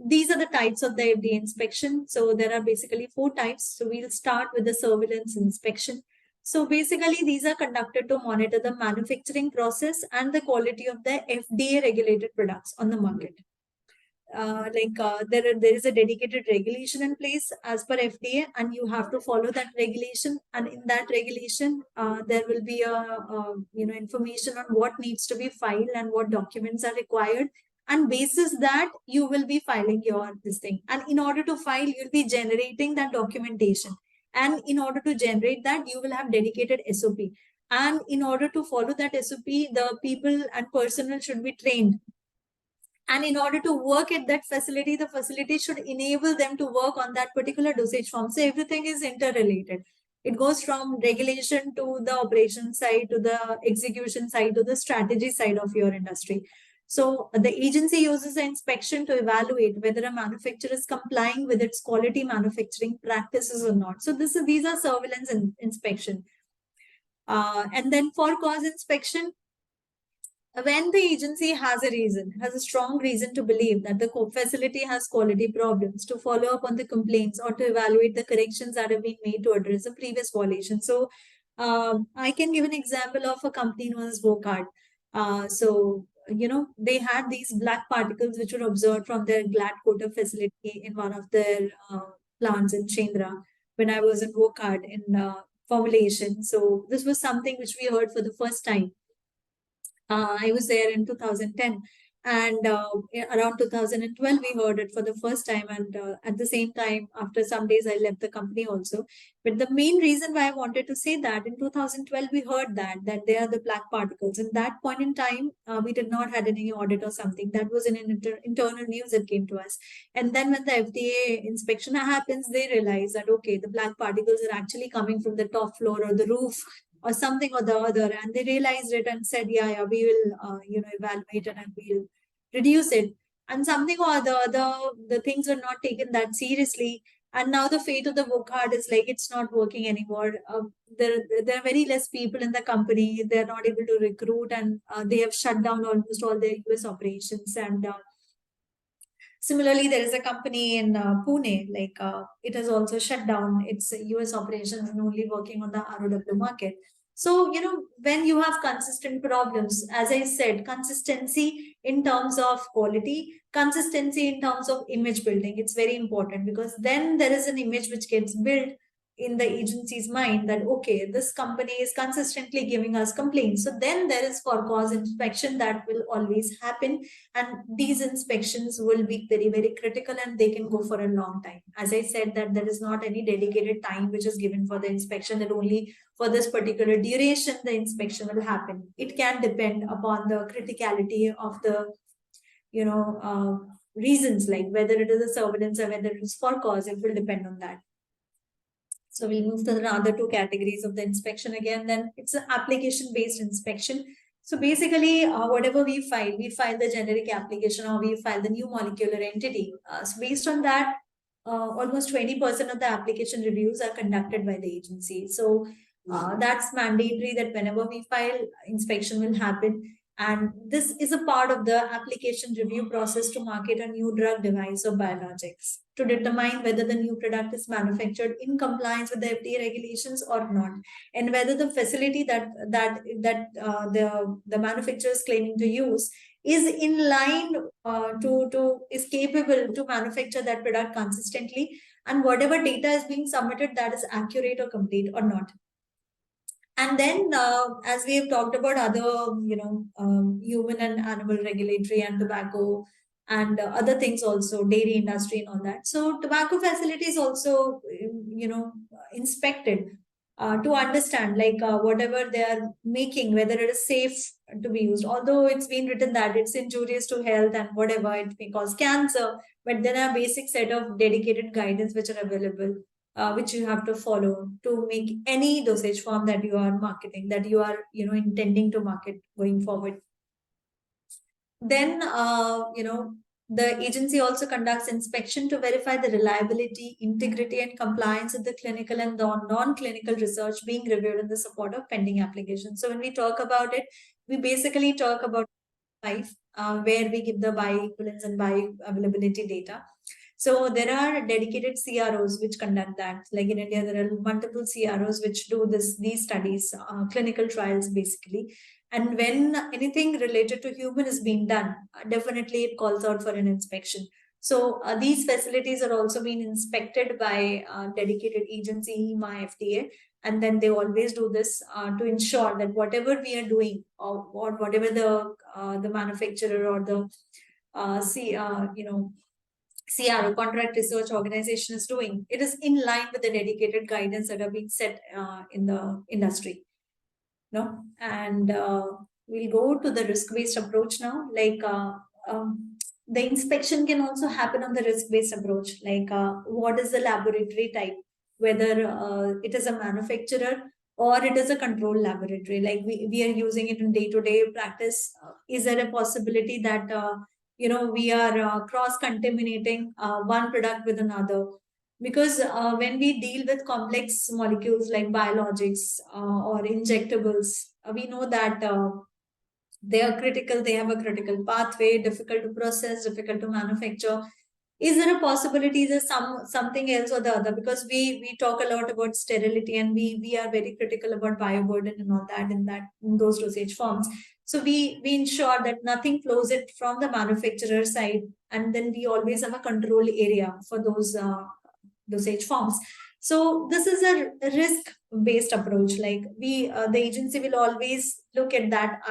these are the types of the FDA inspection. So there are basically 4 types. So we'll start with the surveillance inspection. So basically, these are conducted to monitor the manufacturing process and the quality of the FDA regulated products on the market. There is a dedicated regulation in place as per FDA, and you have to follow that regulation. And in that regulation, there will be information on what needs to be filed and what documents are required. And basis that, you will be filing your this thing. And in order to file, you'll be generating that documentation. And in order to generate that, you will have dedicated SOP. And in order to follow that SOP, the people and personnel should be trained. And in order to work at that facility, the facility should enable them to work on that particular dosage form. So everything is interrelated. It goes from regulation to the operation side, to the execution side, to the strategy side of your industry. So the agency uses the inspection to evaluate whether a manufacturer is complying with its quality manufacturing practices or not. So these are surveillance inspection. And then for cause inspection, when the agency has a strong reason to believe that the facility has quality problems, to follow up on the complaints or to evaluate the corrections that have been made to address a previous violation. So I can give an example of a company known as Vocard. They had these black particles which were observed from their Glad coater facility in one of their plants in Chendra when I was in Vocard in formulation. So this was something which we heard for the first time. I was there in 2010, and around 2012 we heard it for the first time. And at the same time, after some days, I left the company also. But the main reason why I wanted to say that, in 2012 we heard that they are the black particles. In that point in time, we did not had any audit or something. That was in an internal news that came to us. And then when the FDA inspection happens, they realize that okay, the black particles are actually coming from the top floor or the roof or something or the other, and they realized it and said, yeah, we will, evaluate it and we'll reduce it. And something or the other, the things were not taken that seriously. And now the fate of the Vocard is like, it's not working anymore. There are very less people in the company. They're not able to recruit, and they have shut down almost all their US operations. And similarly, there is a company in Pune, it has also shut down its US operations and only working on the ROW market. So, when you have consistent problems, as I said, consistency in terms of quality, consistency in terms of image building, it's very important, because then there is an image which gets built in the agency's mind that, okay, this company is consistently giving us complaints. So then there is for cause inspection that will always happen. And these inspections will be very, very critical, and they can go for a long time. As I said, that there is not any dedicated time which is given for the inspection, that only for this particular duration the inspection will happen. It can depend upon the criticality of the, reasons, like whether it is a surveillance or whether it is for cause. It will depend on that. So we'll move to the other 2 categories of the inspection again. Then it's an application-based inspection. So basically, whatever we file the generic application or we file the new molecular entity. So based on that, almost 20% of the application reviews are conducted by the agency. So that's mandatory that whenever we file, inspection will happen. And this is a part of the application review process to market a new drug, device, or biologics, to determine whether the new product is manufactured in compliance with the FDA regulations or not, and whether the facility that the manufacturer is claiming to use is in line is capable to manufacture that product consistently, and whatever data is being submitted, that is accurate or complete or not. And then, as we have talked about other, human and animal regulatory and tobacco and other things also, dairy industry and all that. So tobacco facilities also, inspected to understand whatever they are making, whether it is safe to be used. Although it's been written that it's injurious to health and whatever, it may cause cancer, but there are basic set of dedicated guidance which are available. Which you have to follow to make any dosage form that you are marketing, that you are, intending to market going forward. Then, The agency also conducts inspection to verify the reliability, integrity, and compliance of the clinical and non-clinical research being reviewed in the support of pending applications. So when we talk about it, we basically talk about 5, where we give the bioequivalence and bioavailability data. So there are dedicated CROs which conduct that. Like in India, there are multiple CROs which do these studies, clinical trials basically. And when anything related to human is being done, definitely it calls out for an inspection. So these facilities are also being inspected by dedicated agency, EMA, FDA, and then they always do this to ensure that whatever we are doing, or whatever the manufacturer or the CRO, contract research organization, is doing, it is in line with the dedicated guidance that are being set in the industry. No, and we'll go to the risk-based approach now. Like the inspection can also happen on the risk-based approach. Like what is the laboratory type, whether it is a manufacturer or it is a control laboratory. Like we are using it in day-to-day practice. Is there a possibility that we are cross-contaminating one product with another? Because when we deal with complex molecules like biologics or injectables, we know that they are critical, they have a critical pathway, difficult to process, difficult to manufacture. Is there a possibility that something else or the other? Because we talk a lot about sterility, and we are very critical about bioburden and all that in those dosage forms. So we ensure that nothing flows it from the manufacturer side, and then we always have a control area for those dosage forms. So this is a risk-based approach. Like the agency will always look at that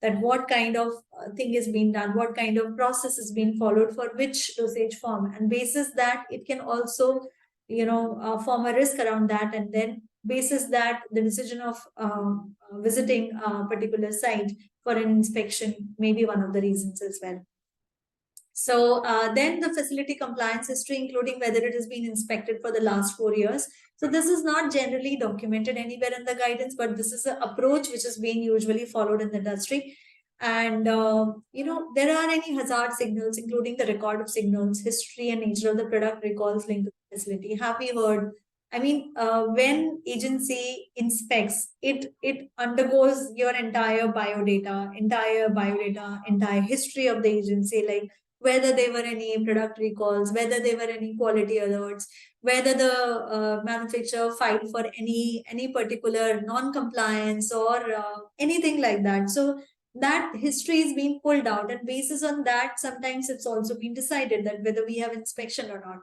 that what kind of thing is being done, what kind of process is being followed for which dosage form, and basis that it can also form a risk around that, and then basis that the decision of visiting a particular site for an inspection may be one of the reasons as well. So then the facility compliance history, including whether it has been inspected for the last 4 years. So this is not generally documented anywhere in the guidance, but this is an approach which is being usually followed in the industry. And, there are any hazard signals, including the record of signals, history and nature of the product recalls linked to the facility. Have we heard? I mean, when agency inspects, it undergoes your entire biodata, entire history of the agency, like whether there were any product recalls, whether there were any quality alerts, whether the manufacturer filed for any particular non-compliance or anything like that. So that history is being pulled out, and basis on that, sometimes it's also been decided that whether we have inspection or not.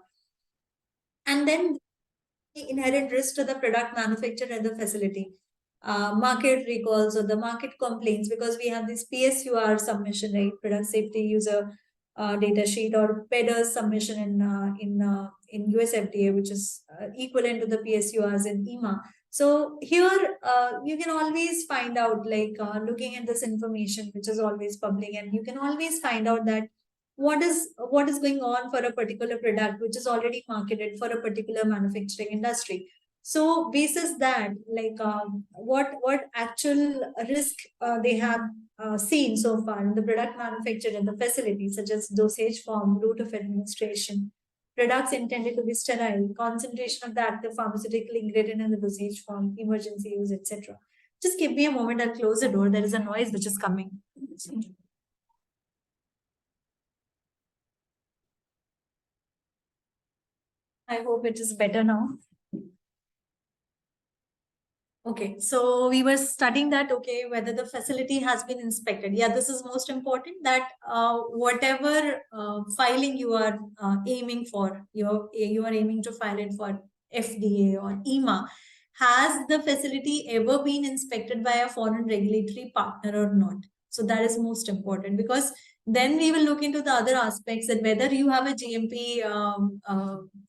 And then the inherent risk to the product manufactured at the facility. Market recalls or the market complaints, because we have this PSUR submission, right? Product safety user data sheet, or PEDAS submission in US FDA, which is equivalent to the PSURs in EMA. So here you can always find out, like looking at this information, which is always public, and you can always find out that what is going on for a particular product which is already marketed for a particular manufacturing industry. So basis that, like what actual risk they have seen so far in the product manufactured in the facility, such as dosage form, route of administration, products intended to be sterile, concentration of the active pharmaceutical ingredient in the dosage form, emergency use, etc. Just give me a moment, I'll close the door. There is a noise which is coming. I hope it is better now. Okay, so we were studying that, okay, whether the facility has been inspected. Yeah, this is most important, that whatever filing you are aiming for, you are aiming to file it for FDA or EMA, has the facility ever been inspected by a foreign regulatory partner or not? So that is most important, because then we will look into the other aspects, that whether you have a GMP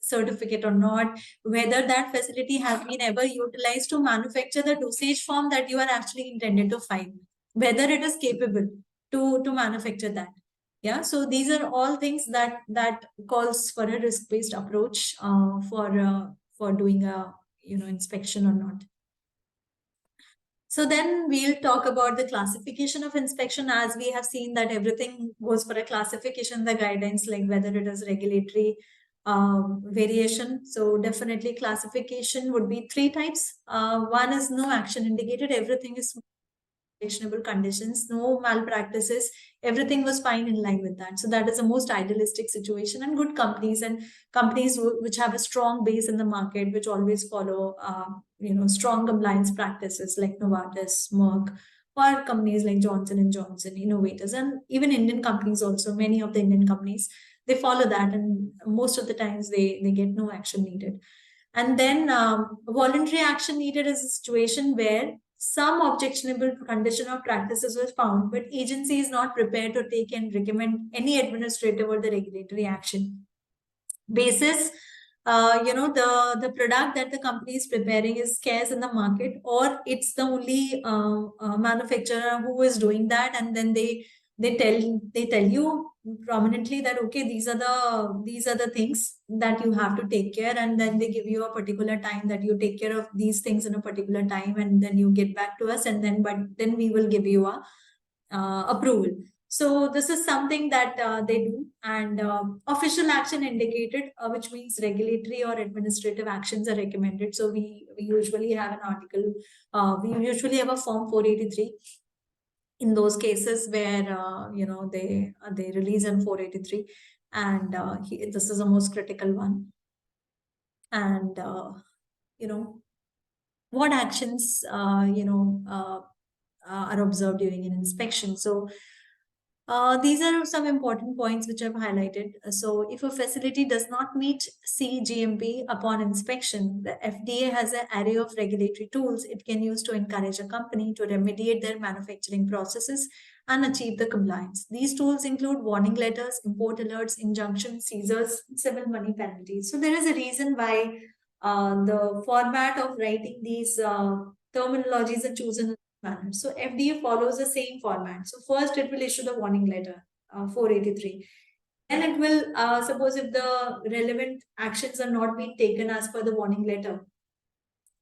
certificate or not, whether that facility has been ever utilized to manufacture the dosage form that you are actually intended to file, whether it is capable to manufacture that. Yeah, so these are all things that calls for a risk-based approach for doing a inspection or not. So then we'll talk about the classification of inspection, as we have seen that everything goes for a classification, the guidelines, like whether it is regulatory variation. So definitely classification would be 3 types. One is no action indicated, everything is actionable conditions, no malpractices, everything was fine in line with that. So that is the most idealistic situation, and good companies and companies which have a strong base in the market, which always follow strong compliance practices like Novartis, Merck, or companies like Johnson & Johnson, innovators, and even Indian companies also. Many of the Indian companies, they follow that, and most of the times they get no action needed. And then voluntary action needed is a situation where some objectionable condition or practices was found, but agency is not prepared to take and recommend any administrative or the regulatory action. Basis, the product that the company is preparing is scarce in the market, or it's the only manufacturer who is doing that, and then they tell you prominently that okay, these are the things that you have to take care, and then they give you a particular time that you take care of these things in a particular time, and then you get back to us, and then we will give you a approval. So this is something that they do, and official action indicated, which means regulatory or administrative actions are recommended. So we usually have an article, we usually have a form 483 in those cases where they release in 483, and this is the most critical one. And what actions are observed during an inspection. So these are some important points which I've highlighted. So if a facility does not meet CGMP upon inspection, the FDA has an array of regulatory tools it can use to encourage a company to remediate their manufacturing processes and achieve the compliance. These tools include warning letters, import alerts, injunctions, seizures, civil money penalties. So there is a reason why the format of writing these terminologies are chosen manner. So FDA follows the same format. So first it will issue the warning letter, 483. Then it will, suppose if the relevant actions are not being taken as per the warning letter,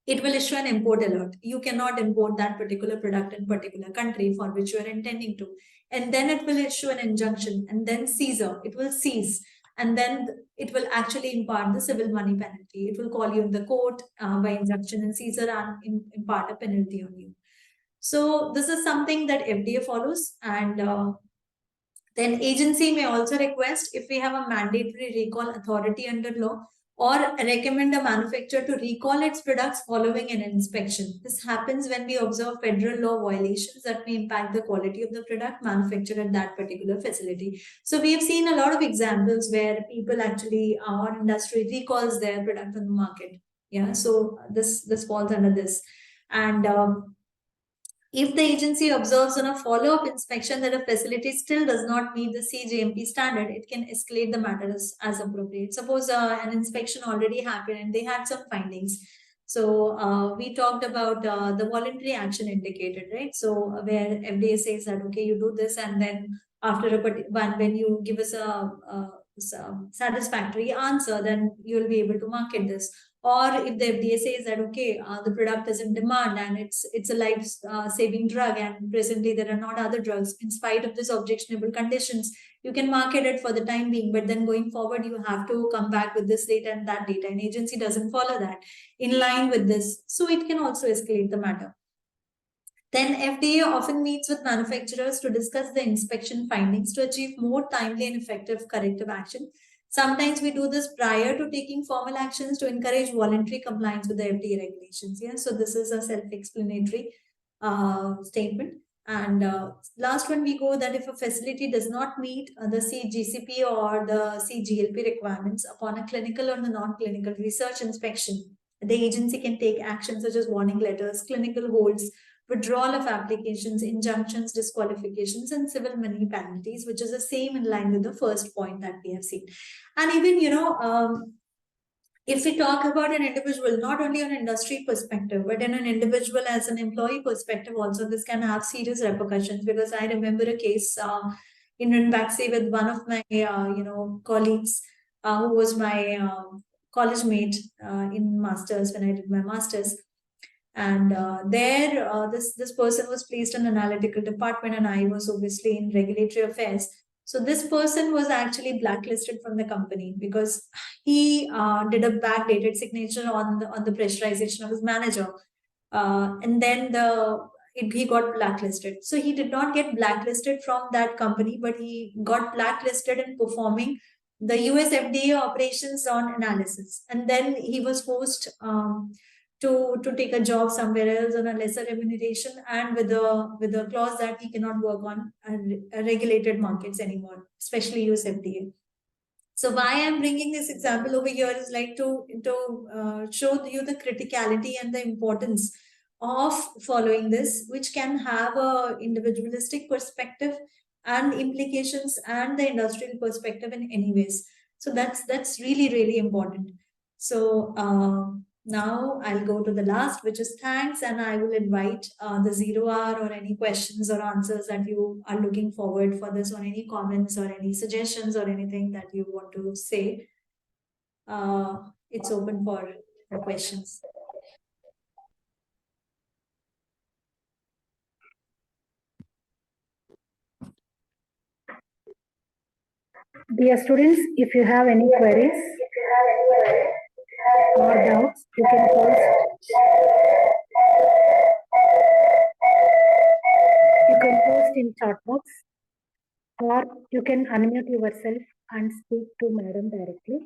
it will issue an import alert. You cannot import that particular product in particular country for which you are intending to. And then it will issue an injunction, and then seizure. It will seize. And then it will actually impart the civil money penalty. It will call you in the court by injunction and seizure and impart a penalty on you. So this is something that FDA follows, and then agency may also request, if we have a mandatory recall authority under law, or recommend a manufacturer to recall its products following an inspection. This happens when we observe federal law violations that may impact the quality of the product manufactured at that particular facility. So we have seen a lot of examples where people actually, or industry recalls their product on the market. Yeah, so this falls under this. And if the agency observes on a follow-up inspection that a facility still does not meet the CGMP standard, it can escalate the matter as appropriate. Suppose an inspection already happened and they had some findings. So we talked about the voluntary action indicated, right? So where FDA says that, okay, you do this, and then after when you give us a satisfactory answer, then you'll be able to market this. Or if the FDA says that, okay, the product is in demand and it's a life-saving drug, and presently there are not other drugs, in spite of this objectionable conditions, you can market it for the time being, but then going forward, you have to come back with this data and that data, and agency doesn't follow that in line with this. So it can also escalate the matter. Then FDA often meets with manufacturers to discuss the inspection findings to achieve more timely and effective corrective action. Sometimes we do this prior to taking formal actions to encourage voluntary compliance with the FDA regulations. Yeah, so this is a self-explanatory statement. And last one we go that if a facility does not meet the CGCP or the CGLP requirements upon a clinical or the non-clinical research inspection, the agency can take actions such as warning letters, clinical holds, withdrawal of applications, injunctions, disqualifications, and civil money penalties, which is the same in line with the first point that we have seen. And even, if we talk about an individual, not only on industry perspective, but in an individual as an employee perspective also, this can have serious repercussions. Because I remember a case in Ranbaxy with one of my, colleagues who was my college mate in masters when I did my masters. And this person was placed in analytical department, and I was obviously in regulatory affairs. So this person was actually blacklisted from the company because he did a backdated signature on the pressurization of his manager, and then he got blacklisted. So he did not get blacklisted from that company, but he got blacklisted in performing the US FDA operations on analysis, and then he was forced to take a job somewhere else on a lesser remuneration and with a clause that he cannot work on regulated markets anymore, especially US FDA. So why I'm bringing this example over here is like to show you the criticality and the importance of following this, which can have a individualistic perspective and implications and the industrial perspective in any ways. So that's really important. So now I'll go to the last, which is thanks, and I will invite the 0 hour or any questions or answers that you are looking forward for this, or any comments or any suggestions or anything that you want to say. It's open for questions. Dear students, if you have any queries or doubts, you can post. You can post in chat box, or you can unmute yourself and speak to Madam directly.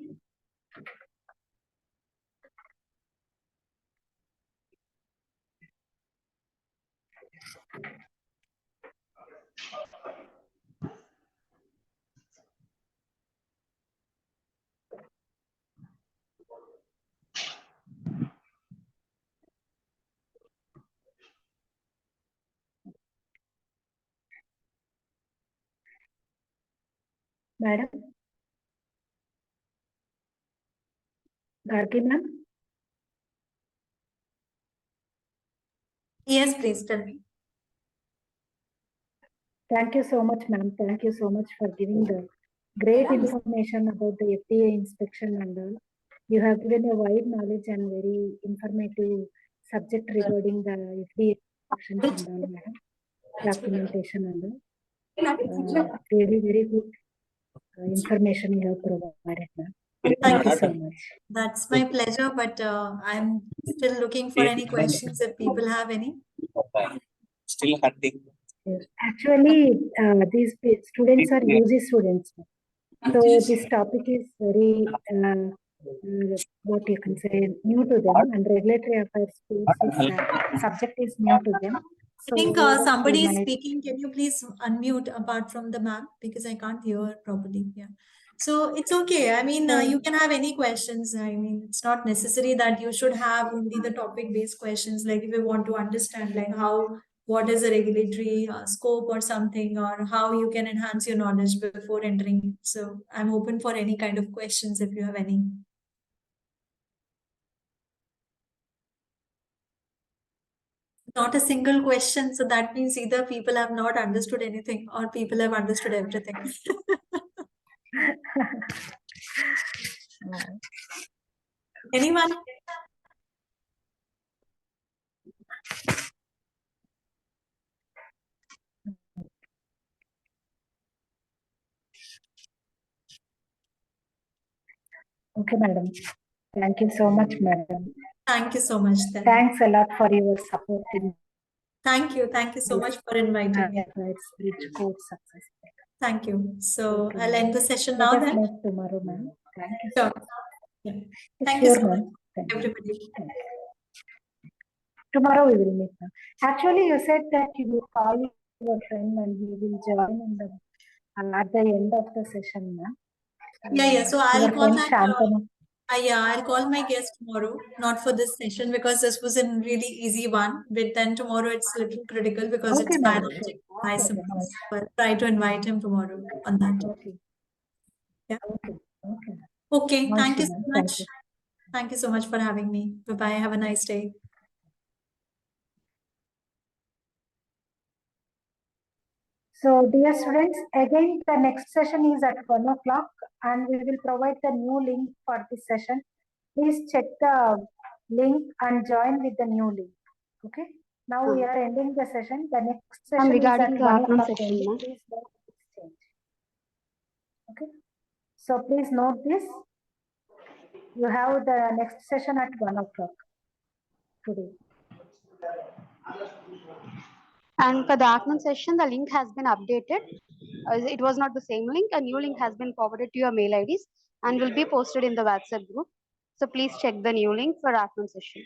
Madam? Gargi ma'am? Yes, please tell me. Thank you so much, ma'am. Thank you so much for giving the great information about the FDA inspection and all. You have given a wide knowledge and very informative subject regarding the FDA inspections and all, madam. Documentation and all. Really very good information you have provided, ma'am. Thank you so much. That's my pleasure, but I'm still looking for any questions if people have any. Still hunting. Yes. Actually, these students are UG students. So this topic is very, what you can say, new to them, and regulatory affairs subject is new to them. So I think somebody is speaking. Can you please unmute apart from the ma'am, because I can't hear properly. Yeah. So it's okay. I mean, you can have any questions. I mean, it's not necessary that you should have only the topic-based questions. Like if you want to understand, like what is a regulatory scope or something, or how you can enhance your knowledge before entering. So I'm open for any kind of questions if you have any. Not a single question. So that means either people have not understood anything or people have understood everything. Anyone? Okay, madam. Thank you so much, madam. Thank you so much then. Thanks a lot for your support in Thank you. Thank you so much for inviting me. Bridge Code success. Thank you. So Okay, I'll end the session Let now us then. meet tomorrow, ma'am. Thank you. Sure. Yeah. Thank you Sure, so much, ma'am. Thank you. everybody. Thank you. Tomorrow we will meet, ma'am. Actually, you said that you will call your friend and we will join in the at the end of the session, ma'am. Yeah. So I'll Your call friend that. Shantanu. Yeah, I'll call my guest tomorrow, not for this session because this was a really easy one. But then tomorrow it's a little critical because Okay, it's madam. biologic Sure. biosimiles. But try to invite him tomorrow on that. Okay. Yeah. Okay. Okay. Okay. Thank you so Ma'am. much. Thank you. Thank you so much for having me. Bye-bye. Have a nice day. So, dear students, again, the next session is at 1 o'clock and we will provide the new link for this session. Please check the link and join with the new link. Okay. Now we Ma'am. are ending the session. The next Ma'am, session is regarding at the 1 afternoon o'clock session, only. ma'am. Please don't exchange. Okay. So please note this. You have the next session at 1 o'clock today. And for the afternoon session, the link has been updated. It was not the same link. A new link has been forwarded to your mail IDs and will be posted in the WhatsApp group. So please check the new link for afternoon session.